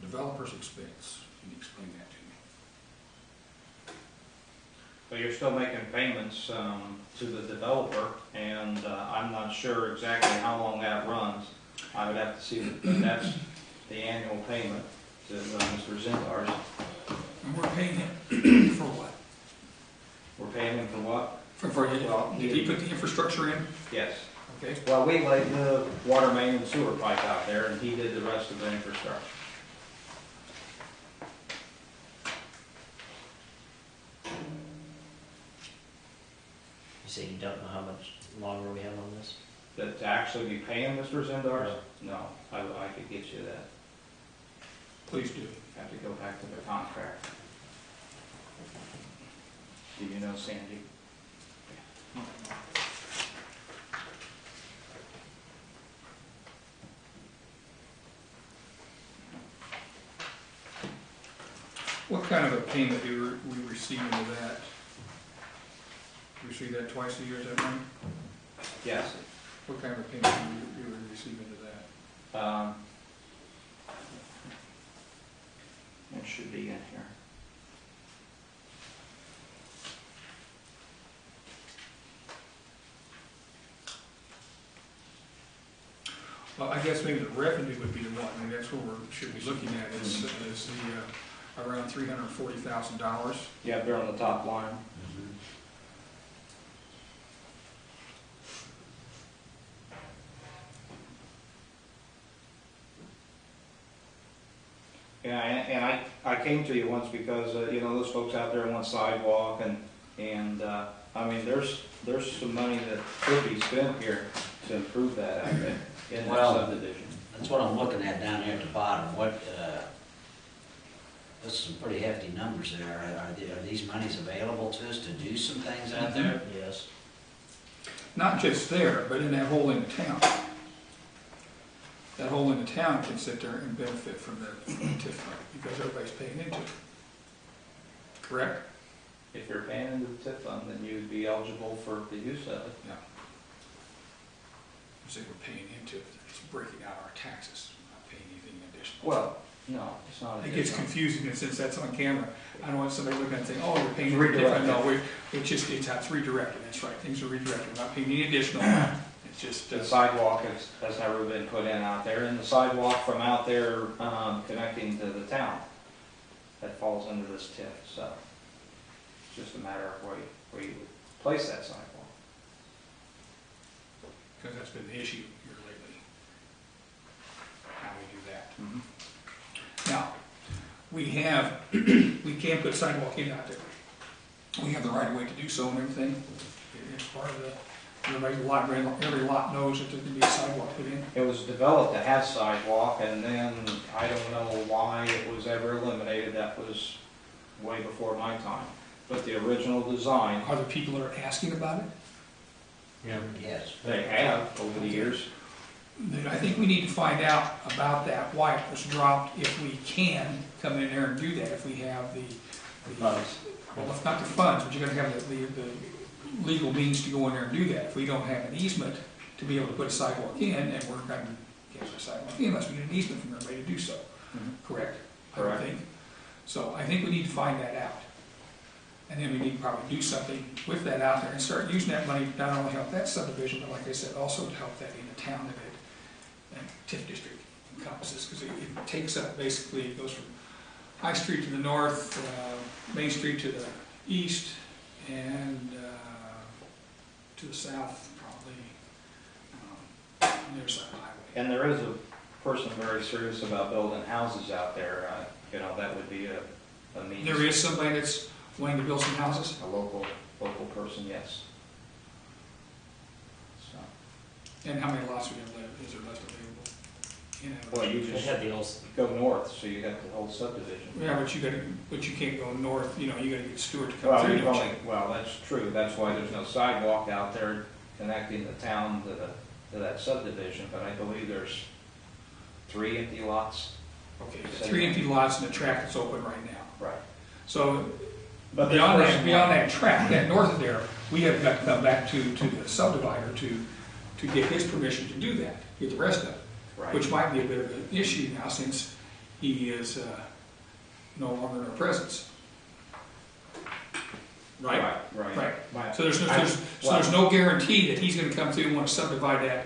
Developer's expense. Can you explain that to me? But you're still making payments to the developer, and I'm not sure exactly how long that runs. I would have to see, but that's the annual payment to Mr. Zindars. And we're paying him for what? We're paying him for what? Well, did he put the infrastructure in? Yes. Okay. Well, we laid the water main and sewer pipe out there, and he did the rest of the infrastructure. You say you don't know how much longer we have on this? But to actually be paying Mr. Zindars? No, I could get you that. Please do. Have to go back to the contract. Do you know Sandy? What kind of a payment do we receive into that? We receive that twice a year, is that right? Yes. What kind of a payment do you receive into that? It should be in here. Well, I guess maybe the revenue would be the one, I mean, that's what we should be looking at, is the, around $340,000. Yeah, they're on the top line. Yeah, and I came to you once because, you know, those folks out there want sidewalk and I mean, there's some money that could be spent here to improve that out there in that Well, subdivision. That's what I'm looking at down here at the bottom. That's some pretty hefty numbers there. Are these monies available to us to do some things out there? Yes. Not just there, but in that hole in the town. That hole in the town can sit there and benefit from the TIF fund because everybody's paying into it. Correct? If you're paying into the TIF fund, then you'd be eligible for the use of it. Yeah. I say we're paying into it, it's breaking out our taxes, we're not paying anything additional. Well, no, it's not. It gets confusing, and since that's on camera, I don't want somebody looking and saying, oh, you're paying. It's redirected. No, it's redirected, that's right, things are redirected, we're not paying any additional, it's just. The sidewalk has never been put in out there, and the sidewalk from out there connecting to the town, that falls under this TIF, so it's just a matter of where you would place that sidewalk. Because that's been the issue here lately, how we do that. Now, we have, we can put sidewalk in out there. We have the right of way to do so and everything. It's part of the, every lot knows that there can be a sidewalk put in. It was developed to have sidewalk, and then I don't know why it was ever eliminated. That was way before my time. But the original design, Are there people that are asking about it? Yeah. Yes. they have over the years. Then I think we need to find out about that, why it was dropped, if we can come in there and do that, if we have the Funds. well, if not the funds, but you're gonna have the legal means to go in there and do that. If we don't have an easement to be able to put a sidewalk in, and we're gonna get a sidewalk in unless we get an easement from everybody to do so. Correct? I would Correct. think. So I think we need to find that out. And then we need to probably do something with that out there and start using that money to not only help that subdivision, but like I said, also to help that in the town that TIF district encompasses, because it takes up, basically, it goes from High Street to the north, Main Street to the east, and to the south, probably, near side highway. And there is a person very serious about building houses out there. You know, that would be a means. There is somebody that's wanting to build some houses? A local person, yes. So, And how many lots we have left, is there left available Well, you They just had the old, go north, so you got the whole subdivision. Yeah, but you can't go north, you gotta get Stewart to come Well, through, you've don't you? only, well, that's true, that's why there's no sidewalk out there connecting the town to that subdivision, but I believe there's 3 empty lots. Okay, 3 empty lots and a track that's open right now. Right. So But beyond that track, that north of there, we have got to come back to the subdivider to get his permission to do that, get the rest of it. Right. Which might be a bit of an issue now since he is no longer in our presence. Right? Right. Right. So there's no guarantee that he's gonna come through and want to subdivide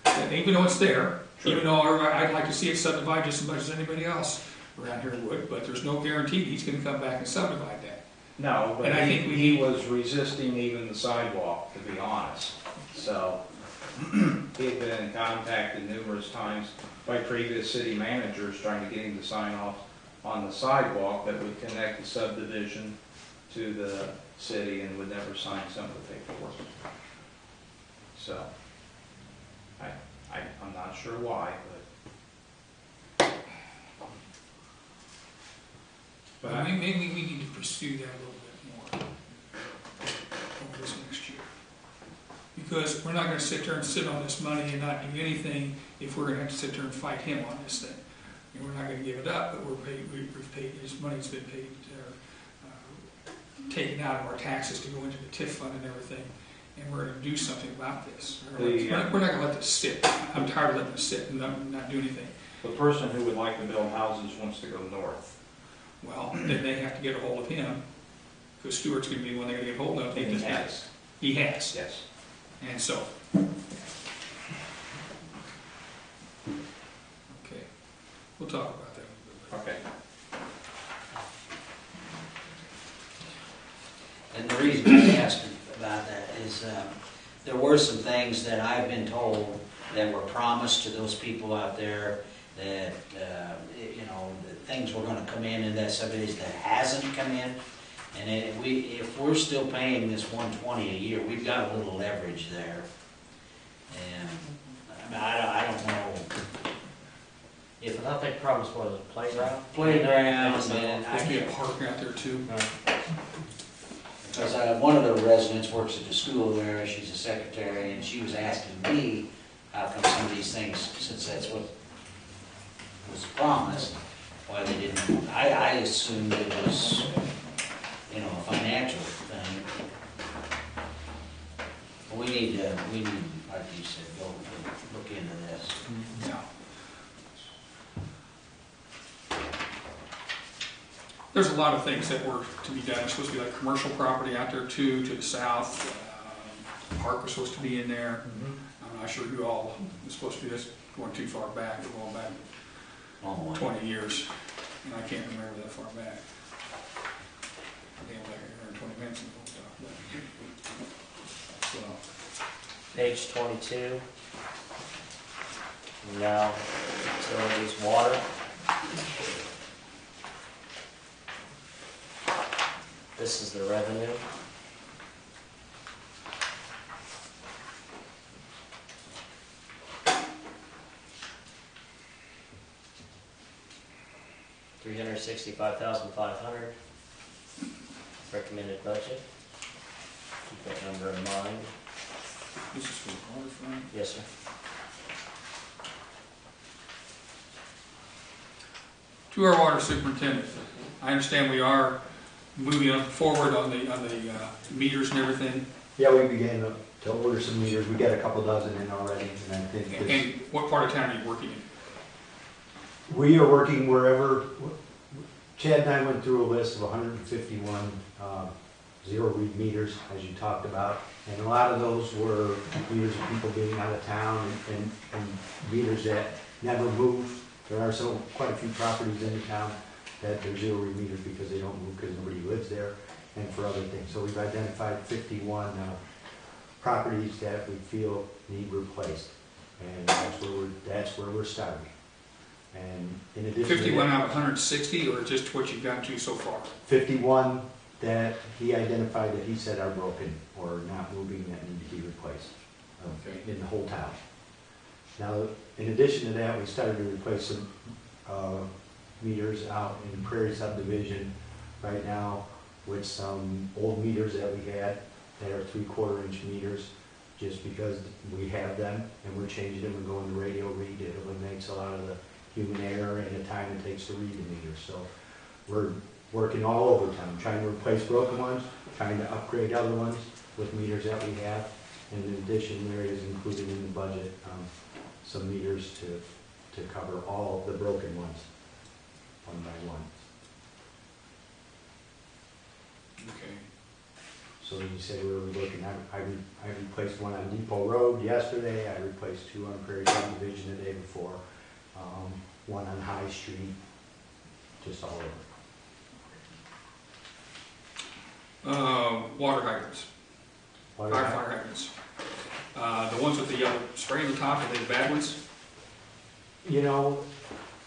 that, even though it's there, True. even though I'd like to see it subdivided just as much as anybody else around here would, but there's no guarantee that he's gonna come back and subdivide that. No, but And I think he was resisting even the sidewalk, to be honest. So, he had been contacted numerous times by previous city managers trying to get him to sign off on the sidewalk that would connect the subdivision to the city and would never sign some of the paperwork. So, I'm not sure why, but But maybe we need to pursue that a little bit more over this next year. Because we're not gonna sit there and sit on this money and not do anything if we're gonna have to sit there and fight him on this thing. And we're not gonna give it up, but we've paid, his money's been paid, taken out of our taxes to go into the TIF fund and everything. And we're gonna do something about this. We're not gonna let this sit. I'm tired of letting this sit and not do anything. the person who would like to build houses wants to go north. Well, then they have to get a hold of him, because Stewart's gonna be the one they're gonna get hold of. And he has. He has, Yes. and so. Okay, we'll talk about that a little bit later. Okay. And the reason I asked about that is, there were some things that I've been told that were promised to those people out there that, that things were gonna come in that subdivision that hasn't come in. And if we're still paying this $120 a year, we've got a little leverage there. And I don't know. I thought they promised what, was it, playground? Playground, And and Supposed to be a park out there too. because one of the residents works at the school there, she's a secretary, and she was asking me, how come some of these things, since that's what was promised, why they didn't, I assumed it was, a financial thing. But we need, like you said, go look into this. Yeah. There's a lot of things that were to be done. There's supposed to be like commercial property out there too, to the south. Park was supposed to be in there. I'm not sure who all was supposed to be, that's going too far back, we're going back Long way. 20 years, and I can't remember that far back. I think like 120 minutes and we'll talk about it. So, Page 22. Now, utilities, water. This is the revenue. $365,500. Recommended budget. Keep that number in mind. this is for the waterfront. Yes, sir. To our water superintendent, I understand we are moving forward on the meters and everything. Yeah, we began to order some meters. We got a couple dozen in already, and I think this, And what part of town are you working in? we are working wherever. Chad and I went through a list of 151 zero-read meters, as you talked about, and a lot of those were meters of people being out of town and meters that never moved. There are quite a few properties in the town that they're zero-read meters because they don't move because nobody lives there, and for other things. So we've identified 51 properties that we feel need replaced, and that's where we're starting. And in addition to 51 that, out of 160, or just what you've gotten to so far? 51 that he identified that he said are broken or not moving that need to be replaced Okay. in the whole town. Now, in addition to that, we started to replace some meters out in Prairie subdivision right now with some old meters that we had that are 3/4 inch meters, just because we have them and we're changing them and going to radio read. It eliminates a lot of the human error and the time it takes to read the meters. So we're working all overtime, trying to replace broken ones, trying to upgrade other ones with meters that we have. And in addition, there is included in the budget some meters to cover all of the broken ones, one by one. Okay. So you say where we're looking, I replaced one on Depot Road yesterday, I replaced 2 on Prairie Subdivision the day before, one on High Street, just all over. Water hydrants, Water fire hydrant- hydrants. The ones with the yellow spray on the top, are they the bad ones? You know,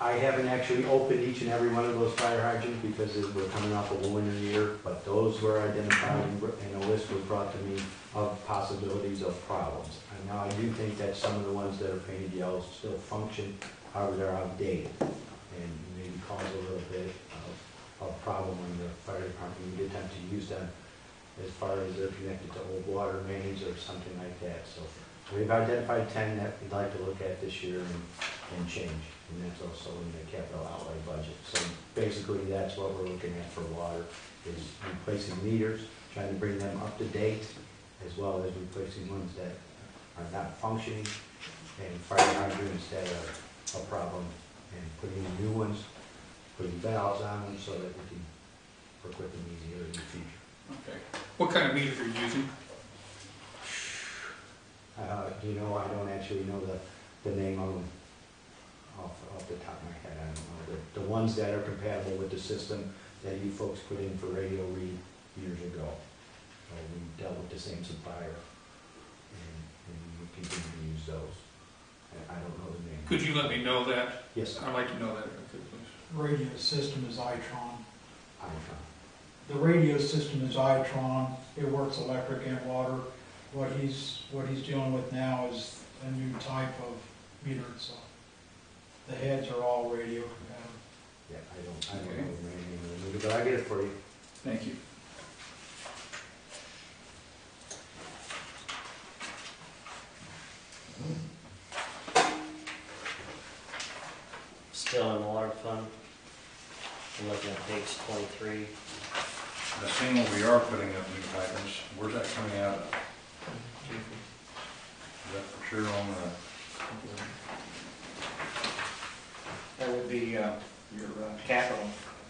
I haven't actually opened each and every one of those fire hydrants because we're coming off of a winter year, but those were identified and a list was brought to me of possibilities of problems. And now I do think that some of the ones that are painted yellow still function, however, they're outdated and maybe cause a little bit of problem when the fire department would attempt to use them as far as they're connected to old water mains or something like that. So we've identified 10 that we'd like to look at this year and change. And that's also in the capital outlay budget. So basically, that's what we're looking at for water, is replacing meters, trying to bring them up to date, as well as replacing ones that are not functioning, and fire hydrants that are a problem, and putting in new ones, putting valves on them so that we can work with them easier in the future. Okay. What kind of meters are you using? You know, I don't actually know the name of them off the top of my head. I don't know. The ones that are compatible with the system that you folks put in for radio read years ago. We dealt with the same supplier, and we continue to use those. I don't know the name. Could you let me know that? Yes, I'd like to know that if I could, please. Radio system is Itron. Itron. The radio system is Itron. It works electric and water. What he's dealing with now is a new type of meter, so the heads are all radio compatible. Yeah, I don't know the name of the meter, but I'll get it for you. Thank you. Still in the water fund. I'm looking at page 23. The scene where we are putting up new hydrants, where's that coming out of? Is that for sure on the, That would be your capital.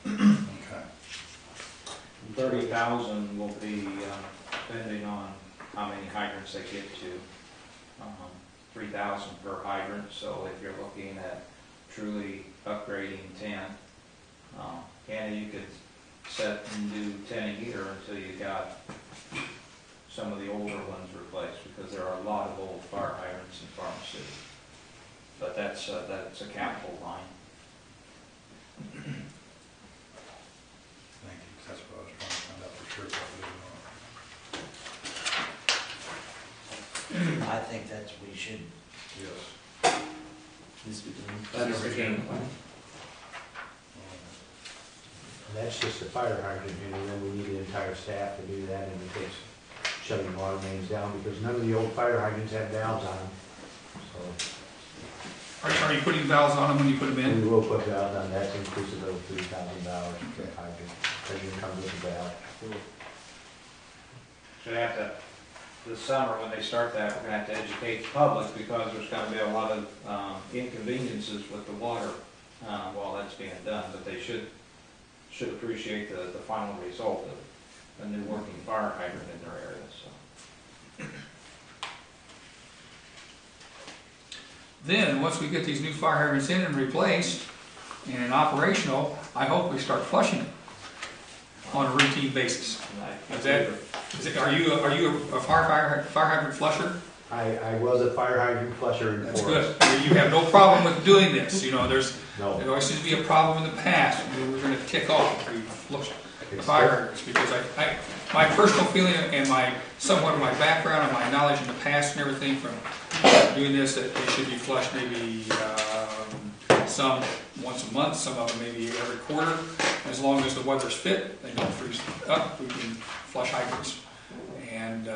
okay. 30,000 will be depending on how many hydrants they get to. 3,000 per hydrant, so if you're looking at truly upgrading 10, and you could set and do 10 a year until you got some of the older ones replaced, because there are a lot of old fire hydrants in Farm City. But that's a capital line. Thank you, 'cause that's what I was trying to find out for sure. What we I think that's what we should. Yes. Needs to be done. That is the game plan. And that's just the fire hydrant, and then we need an entire staff to do that, and it takes shutting water mains down, because none of the old fire hydrants have valves on them. So Are you putting valves on them when you put them in? we will put valves on, that's inclusive of $3,000 per hydrant, everything comes with a valve. Should have to, this summer, when they start that, we're gonna have to educate the public, because there's gonna be a lot of inconveniences with the water while that's being done, but they should appreciate the final result of a new working fire hydrant in their area, so. Then, once we get these new fire hydrants in and replaced and operational, I hope we start flushing them on a routine basis. Are you a fire hydrant flusher? I was a fire hydrant flusher in That's Forest. good. You have no problem with doing this. You know, there No. always seems to be a problem in the past. We're going to tick off if we flush fire hydrants, because my personal feeling and somewhat of my background and my knowledge in the past and everything from doing this, that they should be flushed maybe, some once a month, some of them maybe every quarter. As long as the weather's fit, they don't freeze up, we can flush hydrants. And,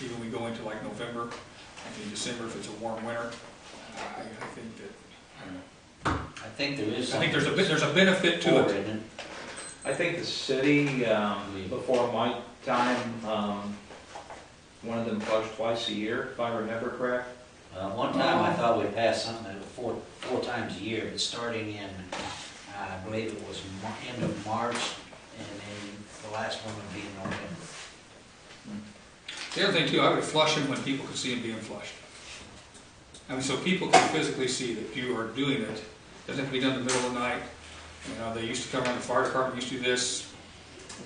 even we go into like November, like in December, if it's a warm winter, I think that, I don't know. I think there is I think something. there's a benefit to it. Isn't it? I think the city, before my time, one of them flushed twice a year, if I remember correct. One time I thought we passed something that was four times a year, but starting in, I believe it was end of March, and then the last one would be in November. The other thing too, I would flush them when people can see them being flushed. I mean, so people can physically see that you are doing it. Doesn't have to be done in the middle of the night. You know, they used to come around, the fire department used to do this.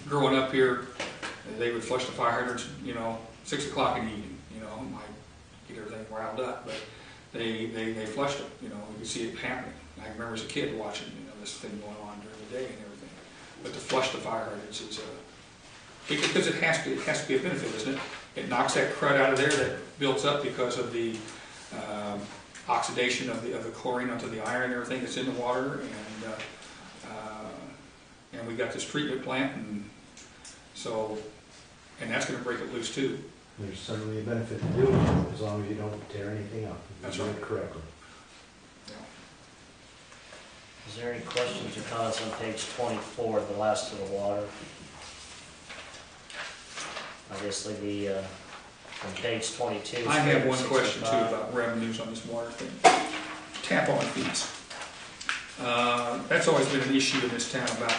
Growing up here, they would flush the fire hydrants, 6 o'clock in the evening, might get everything riled up, but they flushed it, you could see it happening. I remember as a kid watching, this thing going on during the day and everything. But to flush the fire hydrants is because it has to be a benefit, isn't it? It knocks that crud out of there that builds up because of the oxidation of the chlorine onto the iron and everything that's in the water, and we got this treatment plant, and that's going to break it loose too. There's certainly a benefit to doing it, as long as you don't tear anything up. That's You do right. it correctly. Is there any questions or comments on page 24, the last of the water? Obviously, on page 22. I have one question too 65. about revenues on this water thing. Tap-on fees. That's always been an issue in this town about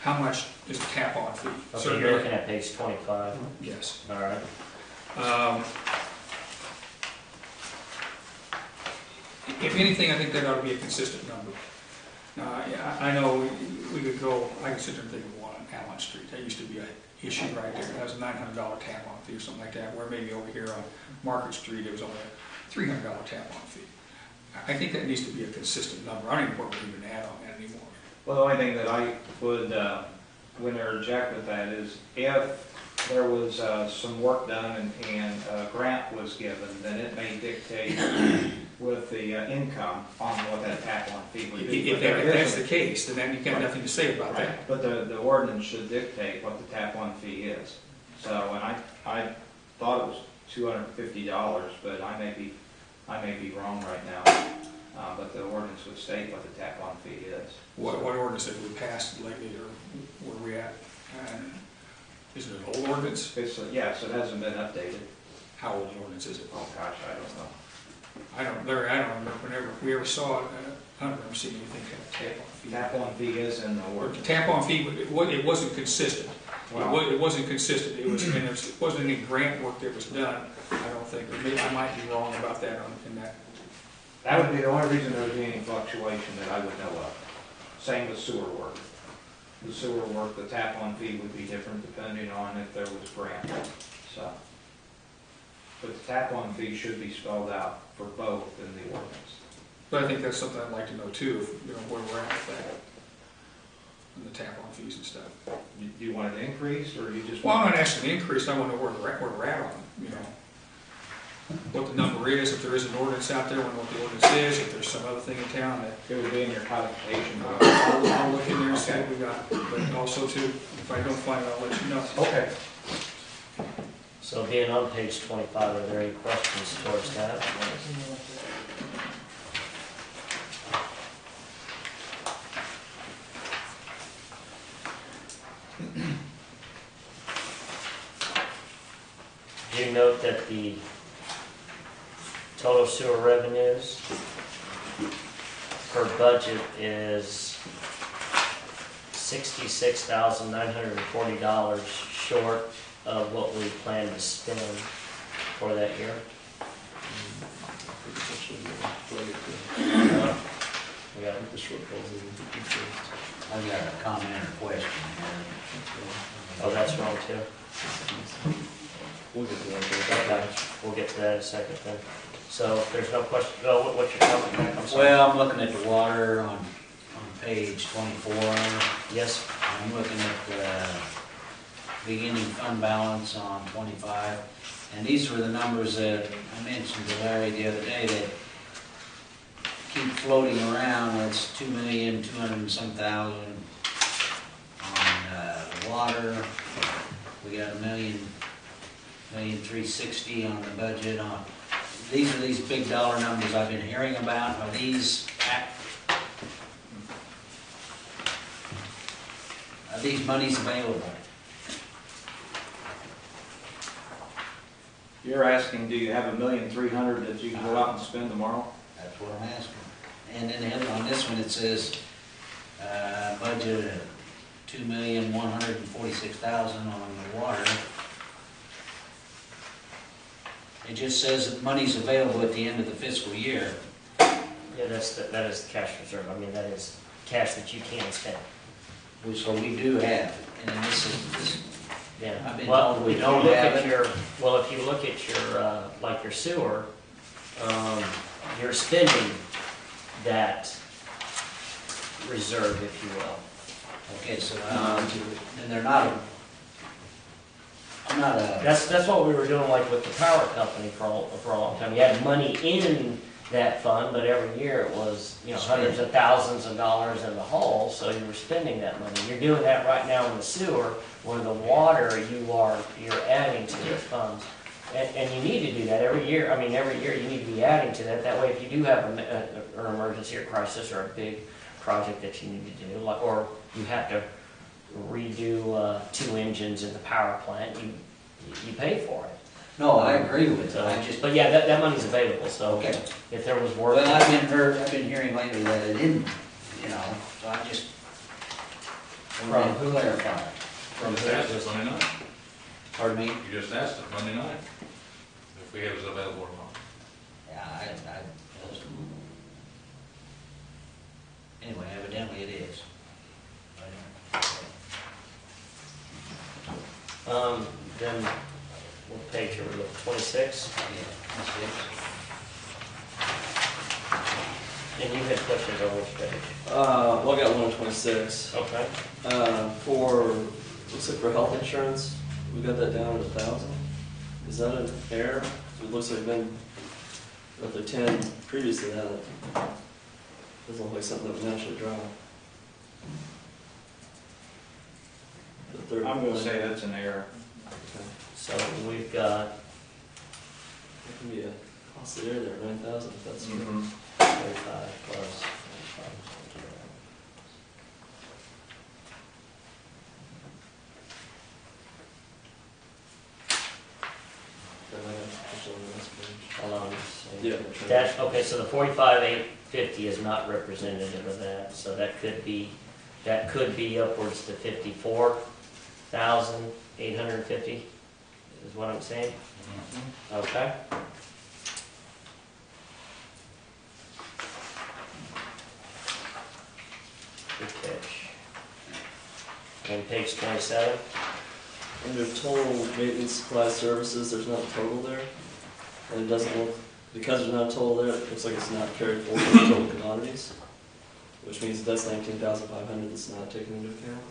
how much is a tap-on fee. Okay, you're looking at page 25. Yes. All right. If anything, I think that ought to be a consistent number. Yeah, I know we could go, I can sit there and think of one on Allen Street. That used to be an issue right there. That was a $900 tap-on fee or something like that, where maybe over here on Market Street, it was only a $300 tap-on fee. I think that needs to be a consistent number. I don't even know what we even add on that anymore. Well, the only thing that I would, when interject with that is if there was some work done and a grant was given, then it may dictate with the income on what that tap-on fee would be. If that's the case, then you got nothing to say about that. Right, but the ordinance should dictate what the tap-on fee is. So, and I thought it was $250, but I may be wrong right now. But the ordinance would state what the tap-on fee is. What ordinance have we passed lately, or where are we at? Is it an old ordinance? Yes, it hasn't been updated. How old an ordinance is it? Oh, gosh, I don't know. Larry, I don't remember whenever we ever saw it. I don't remember seeing anything kind of tap-on fee. Tap-on fee is in the Or the ordinance. tap-on fee, it wasn't consistent. It wasn't consistent. It wasn't any grant work that was done, I don't think. Or maybe I might be wrong about that in that. That would be the only reason there would be any fluctuation that I would know of. Same with sewer work. The sewer work, the tap-on fee would be different depending on if there was grant. So, but the tap-on fee should be spelled out for both in the ordinance. But I think that's something I'd like to know too, where we're at with that. And the tap-on fees and stuff. Do you want it increased, or you just Well, I'm want? not asking an increase, I want to know where we're at on it, what the number is, if there is an ordinance out there, I wonder what the ordinance is, if there's some other thing in town that It would be in your codification book. I'll look in there and see what we got. But also too, if I don't find it, I'll let you know. Okay. So being on page 25, are there any questions towards that? Do note that the total sewer revenues per budget is $66,940 short of what we plan to spend for that year. We got The shortfalls in the future. I've got a comment or question Oh, that's wrong too. We'll get to that. Okay, we'll get to that in a second then. So if there's no question, what's your comment, Mac? I'm here. sorry. Well, I'm looking at the water on page 24. Yes, I'm looking at beginning fund balance on 25. And these were the numbers that I mentioned to Larry the other day that keep floating around. It's 2,200,000 and some thousand on water. We got 1,360,000 on the budget. These are these big dollar numbers I've been hearing about. Are these monies available? You're asking, do you have 1,300,000 that you can go out and spend tomorrow? That's what I'm asking. And then on this one, it says, budget of 2,146,000 on the water. It just says that money's available at the end of the fiscal year. Yeah, that is the cash reserve. I mean, that is cash that you can spend. So we do have, and then this is, Yeah. I've been Well, told we if you don't look have at it. if you look at your, like your sewer, you're spending that reserve, if you will. okay, so, and they're not, I'm not a, That's what we were doing like with the power company for a long time. You had money in that fund, but every year it was, hundreds of thousands of dollars in the hole, so you were spending that money. You're doing that right now in the sewer, where the water you're adding to the funds. And you need to do that every year. I mean, every year you need to be adding to that. That way, if you do have an emergency or crisis or a big project that you need to do, or you have to redo 2 engines in the power plant, you pay for it. no, I agree with it, So, I just, but yeah, that money's available, so okay. if there was work. Well, I've been hearing lately that it isn't, so I just wanted to clarify. You just asked us Monday night. Pardon me? You just asked us Monday night if we have it available or not. Yeah, anyway, evidently it is. Then, what page are we looking, 26? Yeah, that's it. And you had questions on which page? Well, I got 1 on 26. Okay. For, looks like for health insurance, we got that down at 1,000. Is that an error? It looks like been roughly 10 previously, that doesn't look like something that would naturally drop. The third I'm going to one. say that's an error. Okay. So we've got There can be a costly error there, 9,000 if that's true. 35 plus. Then I have to push on the next page. Hold on. Yeah. Okay, so the 45,850 is not representative of that, so that could be upwards to 54,850, is what I'm saying? Okay. Good catch. And page 27? Under total maintenance supply services, there's not a total there. And it doesn't look, because there's not a total there, it looks like it's not carried forward to total commodities, which means that's 19,500 that's not taken into account.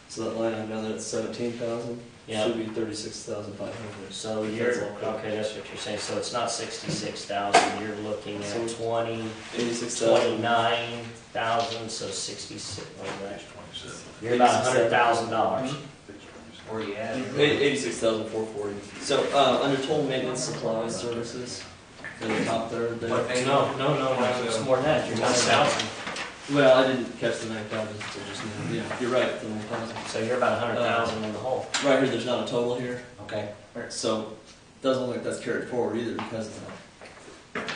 So that line item down there at 17,000 Yeah. should be 36,500. So That's you're, all correct. okay, that's what you're saying, so it's not 66,000, you're looking So- at 86,000. 29,000, so 66, you're about $100,000. Where you at? 86,440. So, under total maintenance supply services, in the top third there. What page? No, it's more than that, you're 9,000, Well, I didn't catch the 9,000 until just now. Yeah, you're right, the 9,000. so you're about 100,000 in the hole. Right here, there's not a total here, Okay. so doesn't look like that's carried forward either because of that.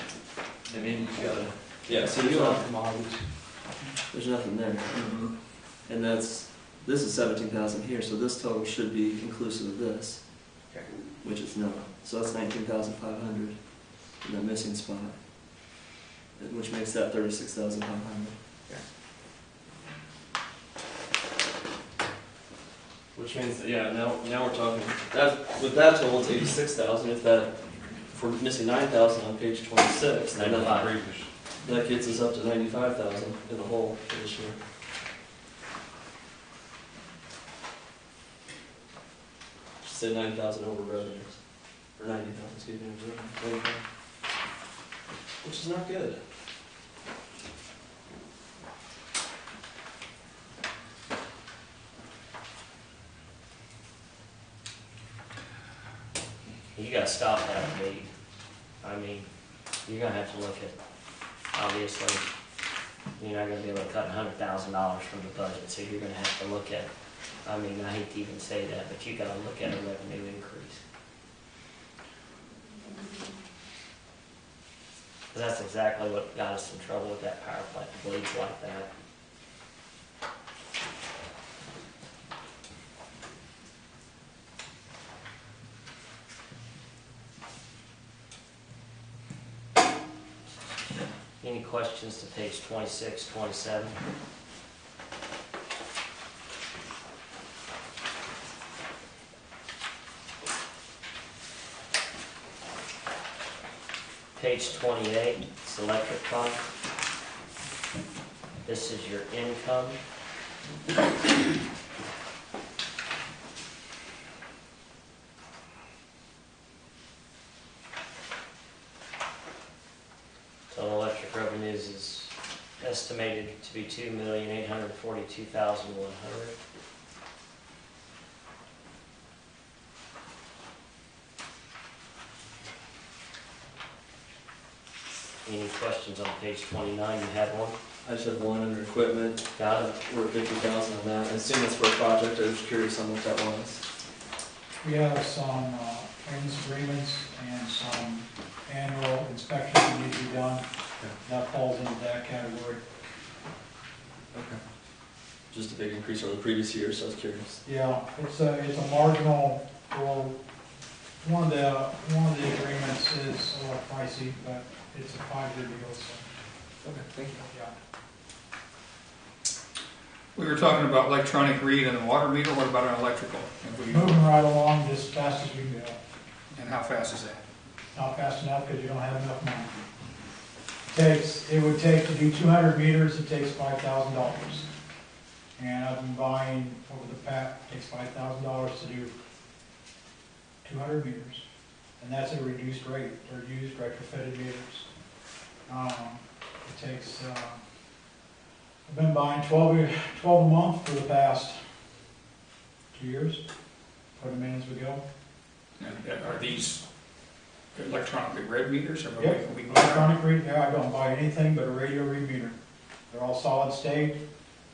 I mean, you gotta, yeah, so You want commodities. there's nothing there. And this is 17,000 here, so this total should be inclusive of this, Okay. which is not. So that's 19,500 in that missing spot, which makes that 36,500. Which means, that, yeah, now we're talking, with that total, it's 86,000, if we're missing 9,000 on page 26, then that gets us up to 95,000 in the hole for this year. Say 90,000 over revenues, or 90,000, excuse me, over revenues. 90,000. Which is not good. You gotta stop that bleed. I mean, you're gonna have to look at, obviously, you're not gonna be able to cut $100,000 from the budget, so you're gonna have to look at, I mean, I hate to even say that, but you gotta look at a revenue increase. That's exactly what got us in trouble with that power plant, bleeds like that. Any questions to page 26, 27? Page 28, it's electric fund. This is your income. Total electric revenues is estimated to be $2,842,100. Any questions on page 29? You had one? I just have one under equipment. Got it. We're at 50,000 on that. I assume it's for a project. I was curious on what that was. We have some maintenance agreements and some annual inspections that need to be done. That falls into that category. Okay. Just a big increase over the previous year, so I was curious. Yeah, it's a marginal, well, one of the agreements is a little pricey, but it's a 5-year deal, so, Okay, thank you. yeah. We were talking about electronic read and the water meter, what about an electrical? Moving right along as fast as we can go. And how fast is that? Not fast enough because you don't have enough money. It would take to do 200 meters, it takes $5,000. And I've been buying over the past, it takes $5,000 to do 200 meters. And that's a reduced rate, they're used retrofitted meters. It takes, I've been buying 12 a month for the past 2 years. Put them in as we go. And are these electronically read meters? Or Yep, electronic read, yeah, I don't buy anything but a radio read meter. They're all solid state,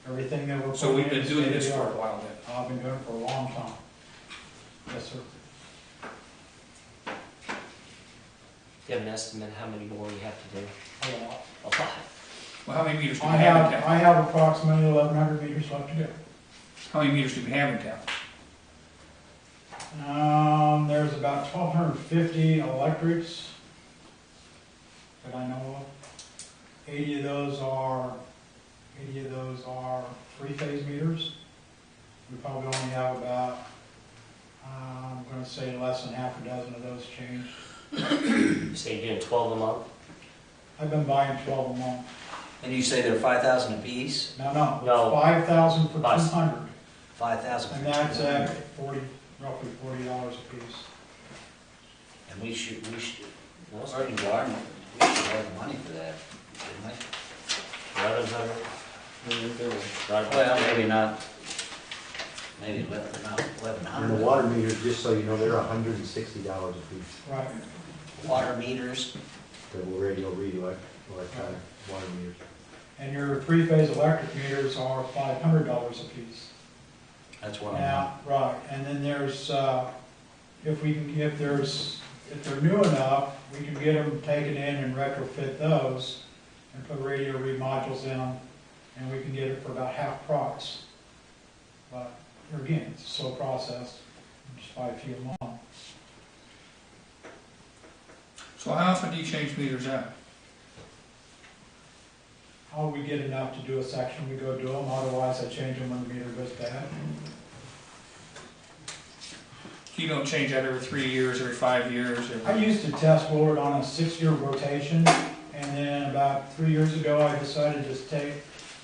everything that we're. So we've been putting in doing is this for a state-of-the-art. while then? I've been doing it for a long time. Yes, sir. Do you have an estimate how many more you have to do? A lot. A lot. Well, how many meters do we I have in have, town? I have approximately 1,100 meters left to go. How many meters do we have in town? There's about 1,250 electrics that I know of. 80 of those are three-phase meters. We probably only have about, I'm going to say less than half a dozen of those changed. You say you're doing 12 a month? I've been buying 12 a month. And you say they're 5,000 apiece? No, No. 5,000 for 200. 5,000 And for that's 200. at roughly $40 a piece. And we should, according to our, we should have the money for that, shouldn't we? 1,100? Well, maybe not, maybe 1,100. And the water meters, just so you know, they're $160 a piece. Right. Water meters, The radio read electronic water meters. And your three-phase electric meters are $500 a piece. that's what I'm Now, right, and then there's, if they're new enough, we can get them taken in and retrofit those and put radio read modules in them, and we can get it for about half price. But again, it's a slow process, just buy a few a month. So how often do you change meters out? How we get enough to do a section, we go do them, otherwise I change them when the meter goes bad. You don't change out every 3 years, every 5 years? I used to test board on a 6-year rotation, and then about 3 years ago, I decided to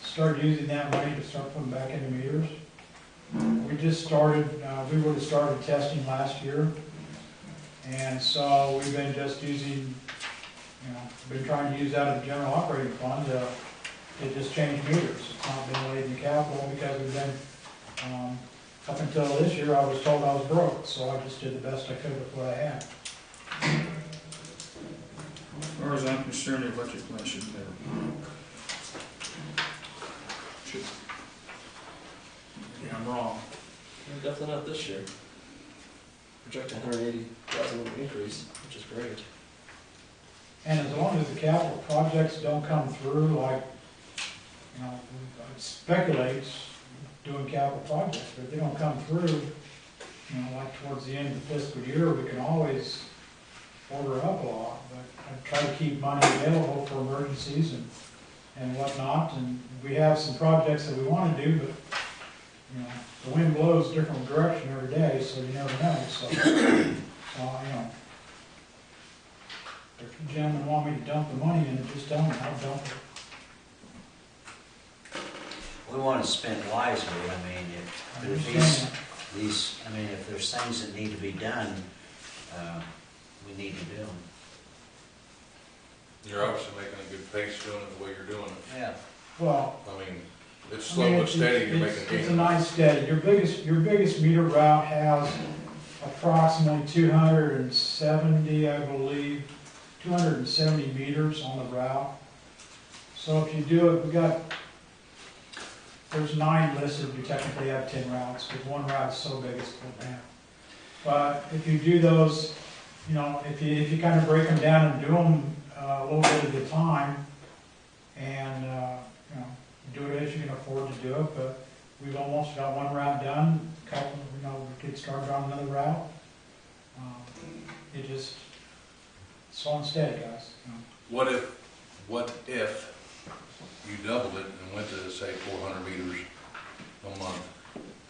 start using that money to start putting back into meters. We just started, we would have started testing last year. And so we've been just using, been trying to use out of the general operating fund to just change meters. It's not been laid in the capital because we've been, up until this year, I was told I was broke, so I just did the best I could with what I had. As far as I'm concerned, the electric plant should never. Should. Yeah, I'm wrong. Definitely not this year. Projected 180,000 increase, which is great. And as long as the capital projects don't come through, like, I speculate doing capital projects, but if they don't come through, like towards the end of the fiscal year, we can always order up a lot, but I try to keep money available for emergencies and whatnot, and we have some projects that we want to do, but, the wind blows different direction every day, so you never know, so, if you gentlemen want me to dump the money in it, just tell me, I'll dump it. We want to spend wisely. I mean, I if understand. if there's things that need to be done, we need to do them. You're obviously making a good pace doing it the way you're doing it. Yeah. Well, I mean, it's slow but steady, you're making It's a gains. nice steady. Your biggest meter route has approximately 270, I believe, 270 meters on the route. So if you do it, there's 9 listed, you technically have 10 routes, because one route is so big it's split down. But if you do those, if you kind of break them down and do them a little bit at a time, and do it as you can afford to do it, but we've almost got one route done, couple, we get started on another route. It's slow and steady, guys. What if you doubled it and went to, say, 400 meters a month?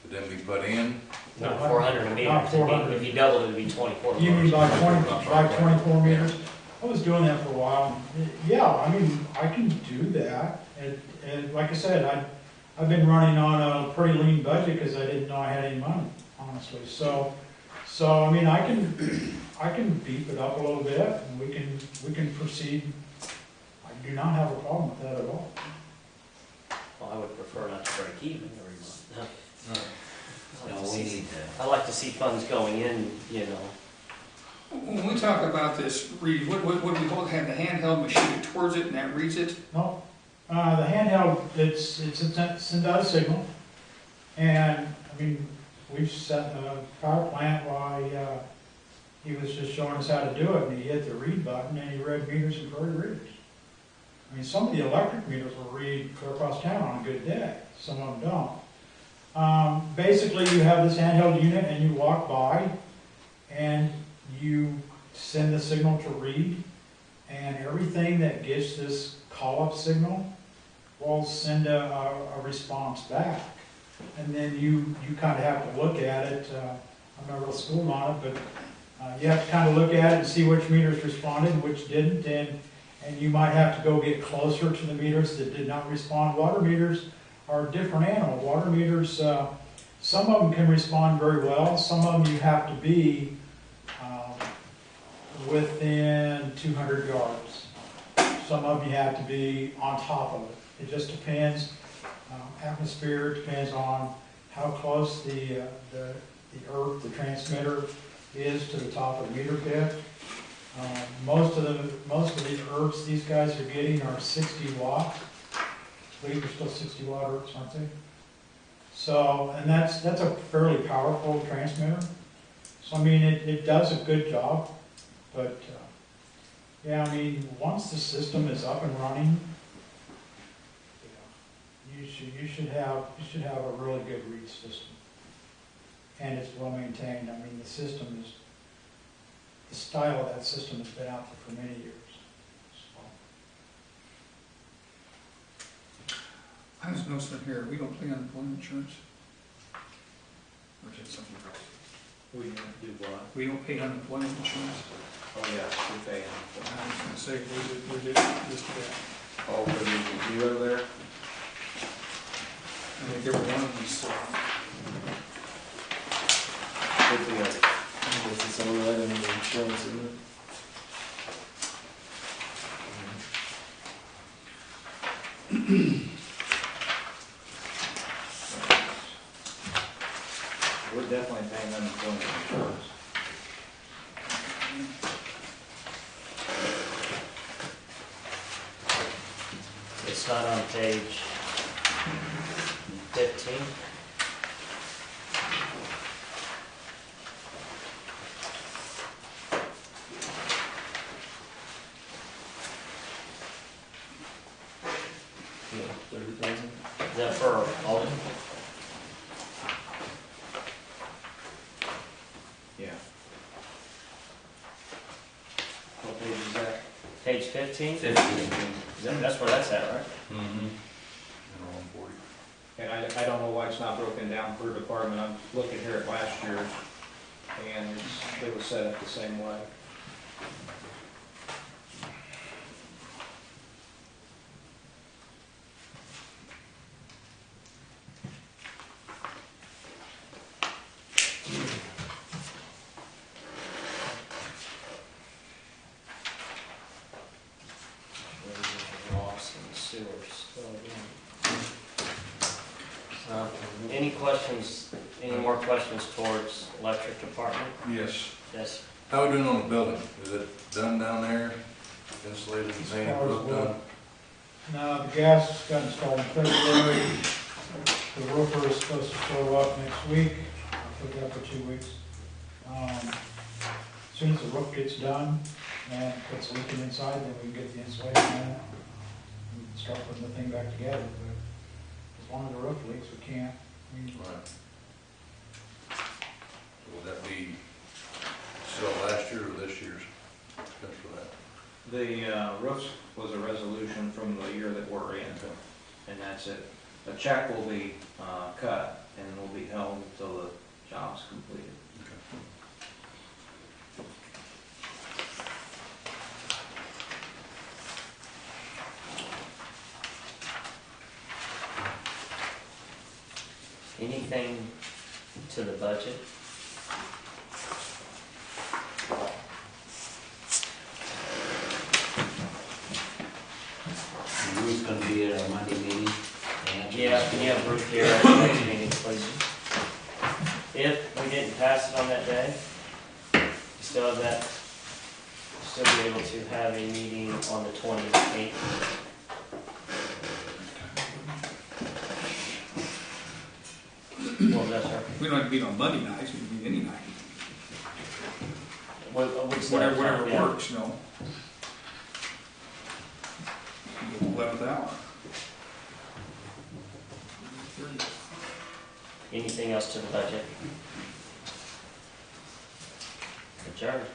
Could then be put in? No, 400 meters. Not 400. If you doubled it, it'd be 24. You mean by 24 meters? I was doing that for a while. Yeah, I mean, I can do that. And like I said, I've been running on a pretty lean budget because I didn't know I had any money, honestly. So I mean, I can beef it up a little bit, and we can proceed. I do not have a problem with that at all. Well, I would prefer not to break even every month. No, we need to. I like to see funds going in, When we talk about this, Reed, what do we hold, have the handheld machine towards it and that reads it? No, the handheld, it sends out a signal, and I mean, we've set a power plant while he was just showing us how to do it, and he hit the read button and he read meters and Prairie readers. I mean, some of the electric meters will read clear across town on a good day, some of them don't. Basically, you have this handheld unit and you walk by and you send the signal to read, and everything that gets this call-up signal will send a response back. And then you kind of have to look at it. I'm not real schooled on it, but you have to kind of look at it and see which meters responded and which didn't, and you might have to go get closer to the meters that did not respond. Water meters are a different animal. Water meters, some of them can respond very well. Some of them you have to be within 200 yards. Some of them you have to be on top of it. It just depends. Atmosphere depends on how close the earth, the transmitter, is to the top of the meter pit. Most of the earths these guys are getting are 60 watt. I believe they're still 60 watt earths, aren't they? So, and that's a fairly powerful transmitter. So I mean, it does a good job. But yeah, I mean, once the system is up and running, you should have a really good read system, and it's well maintained. I mean, the style of that system has been out there for many years. So. I was noticing here, we don't pay unemployment insurance? Or is it something else? We do what? We don't pay unemployment insurance? Oh, yes, we pay them. I was gonna say, where's it listed at? Oh, for the zero there? I think every one of these, Good to go. I guess it's all right under the insurance, isn't it? We're definitely paying unemployment insurance. It's not on page 15. Yeah, 30,000. Is that for all of them? Yeah. What page is that? Page 15? 15. That's where that's at, right? Mm-hmm. And 140. And I don't know why it's not broken down per department. I'm looking here at last year's, and it was set up the same way. Loss and sewers. Any questions, any more questions towards electric department? Yes. Yes. How are we doing on the building? Is it done down there? Insulated and painted, As far as roof what? done? Now, the gas got installed in February. The roofer is supposed to show up next week. I'll put that for 2 weeks. As soon as the roof gets done and it's leaking inside, then we can get the insulation in it and start putting the thing back together. But as long as the roof leaks, we can't. Right. So would that be still last year or this year's? Just for that. The roofs was a resolution from the year that we're in, and that's it. A check will be cut and will be held until the job's completed. Anything to the budget? Who's gonna be at our Monday meeting? Yeah, can you have Ruth here at the next meeting, please? If we didn't pass it on that day, you still have that, still be able to have a meeting on the 28th. What was that, sir? We don't have to meet on Monday nights, we can meet any night. Which Whatever yeah. works, you know. 11th hour. Anything else to the budget? Adjourned.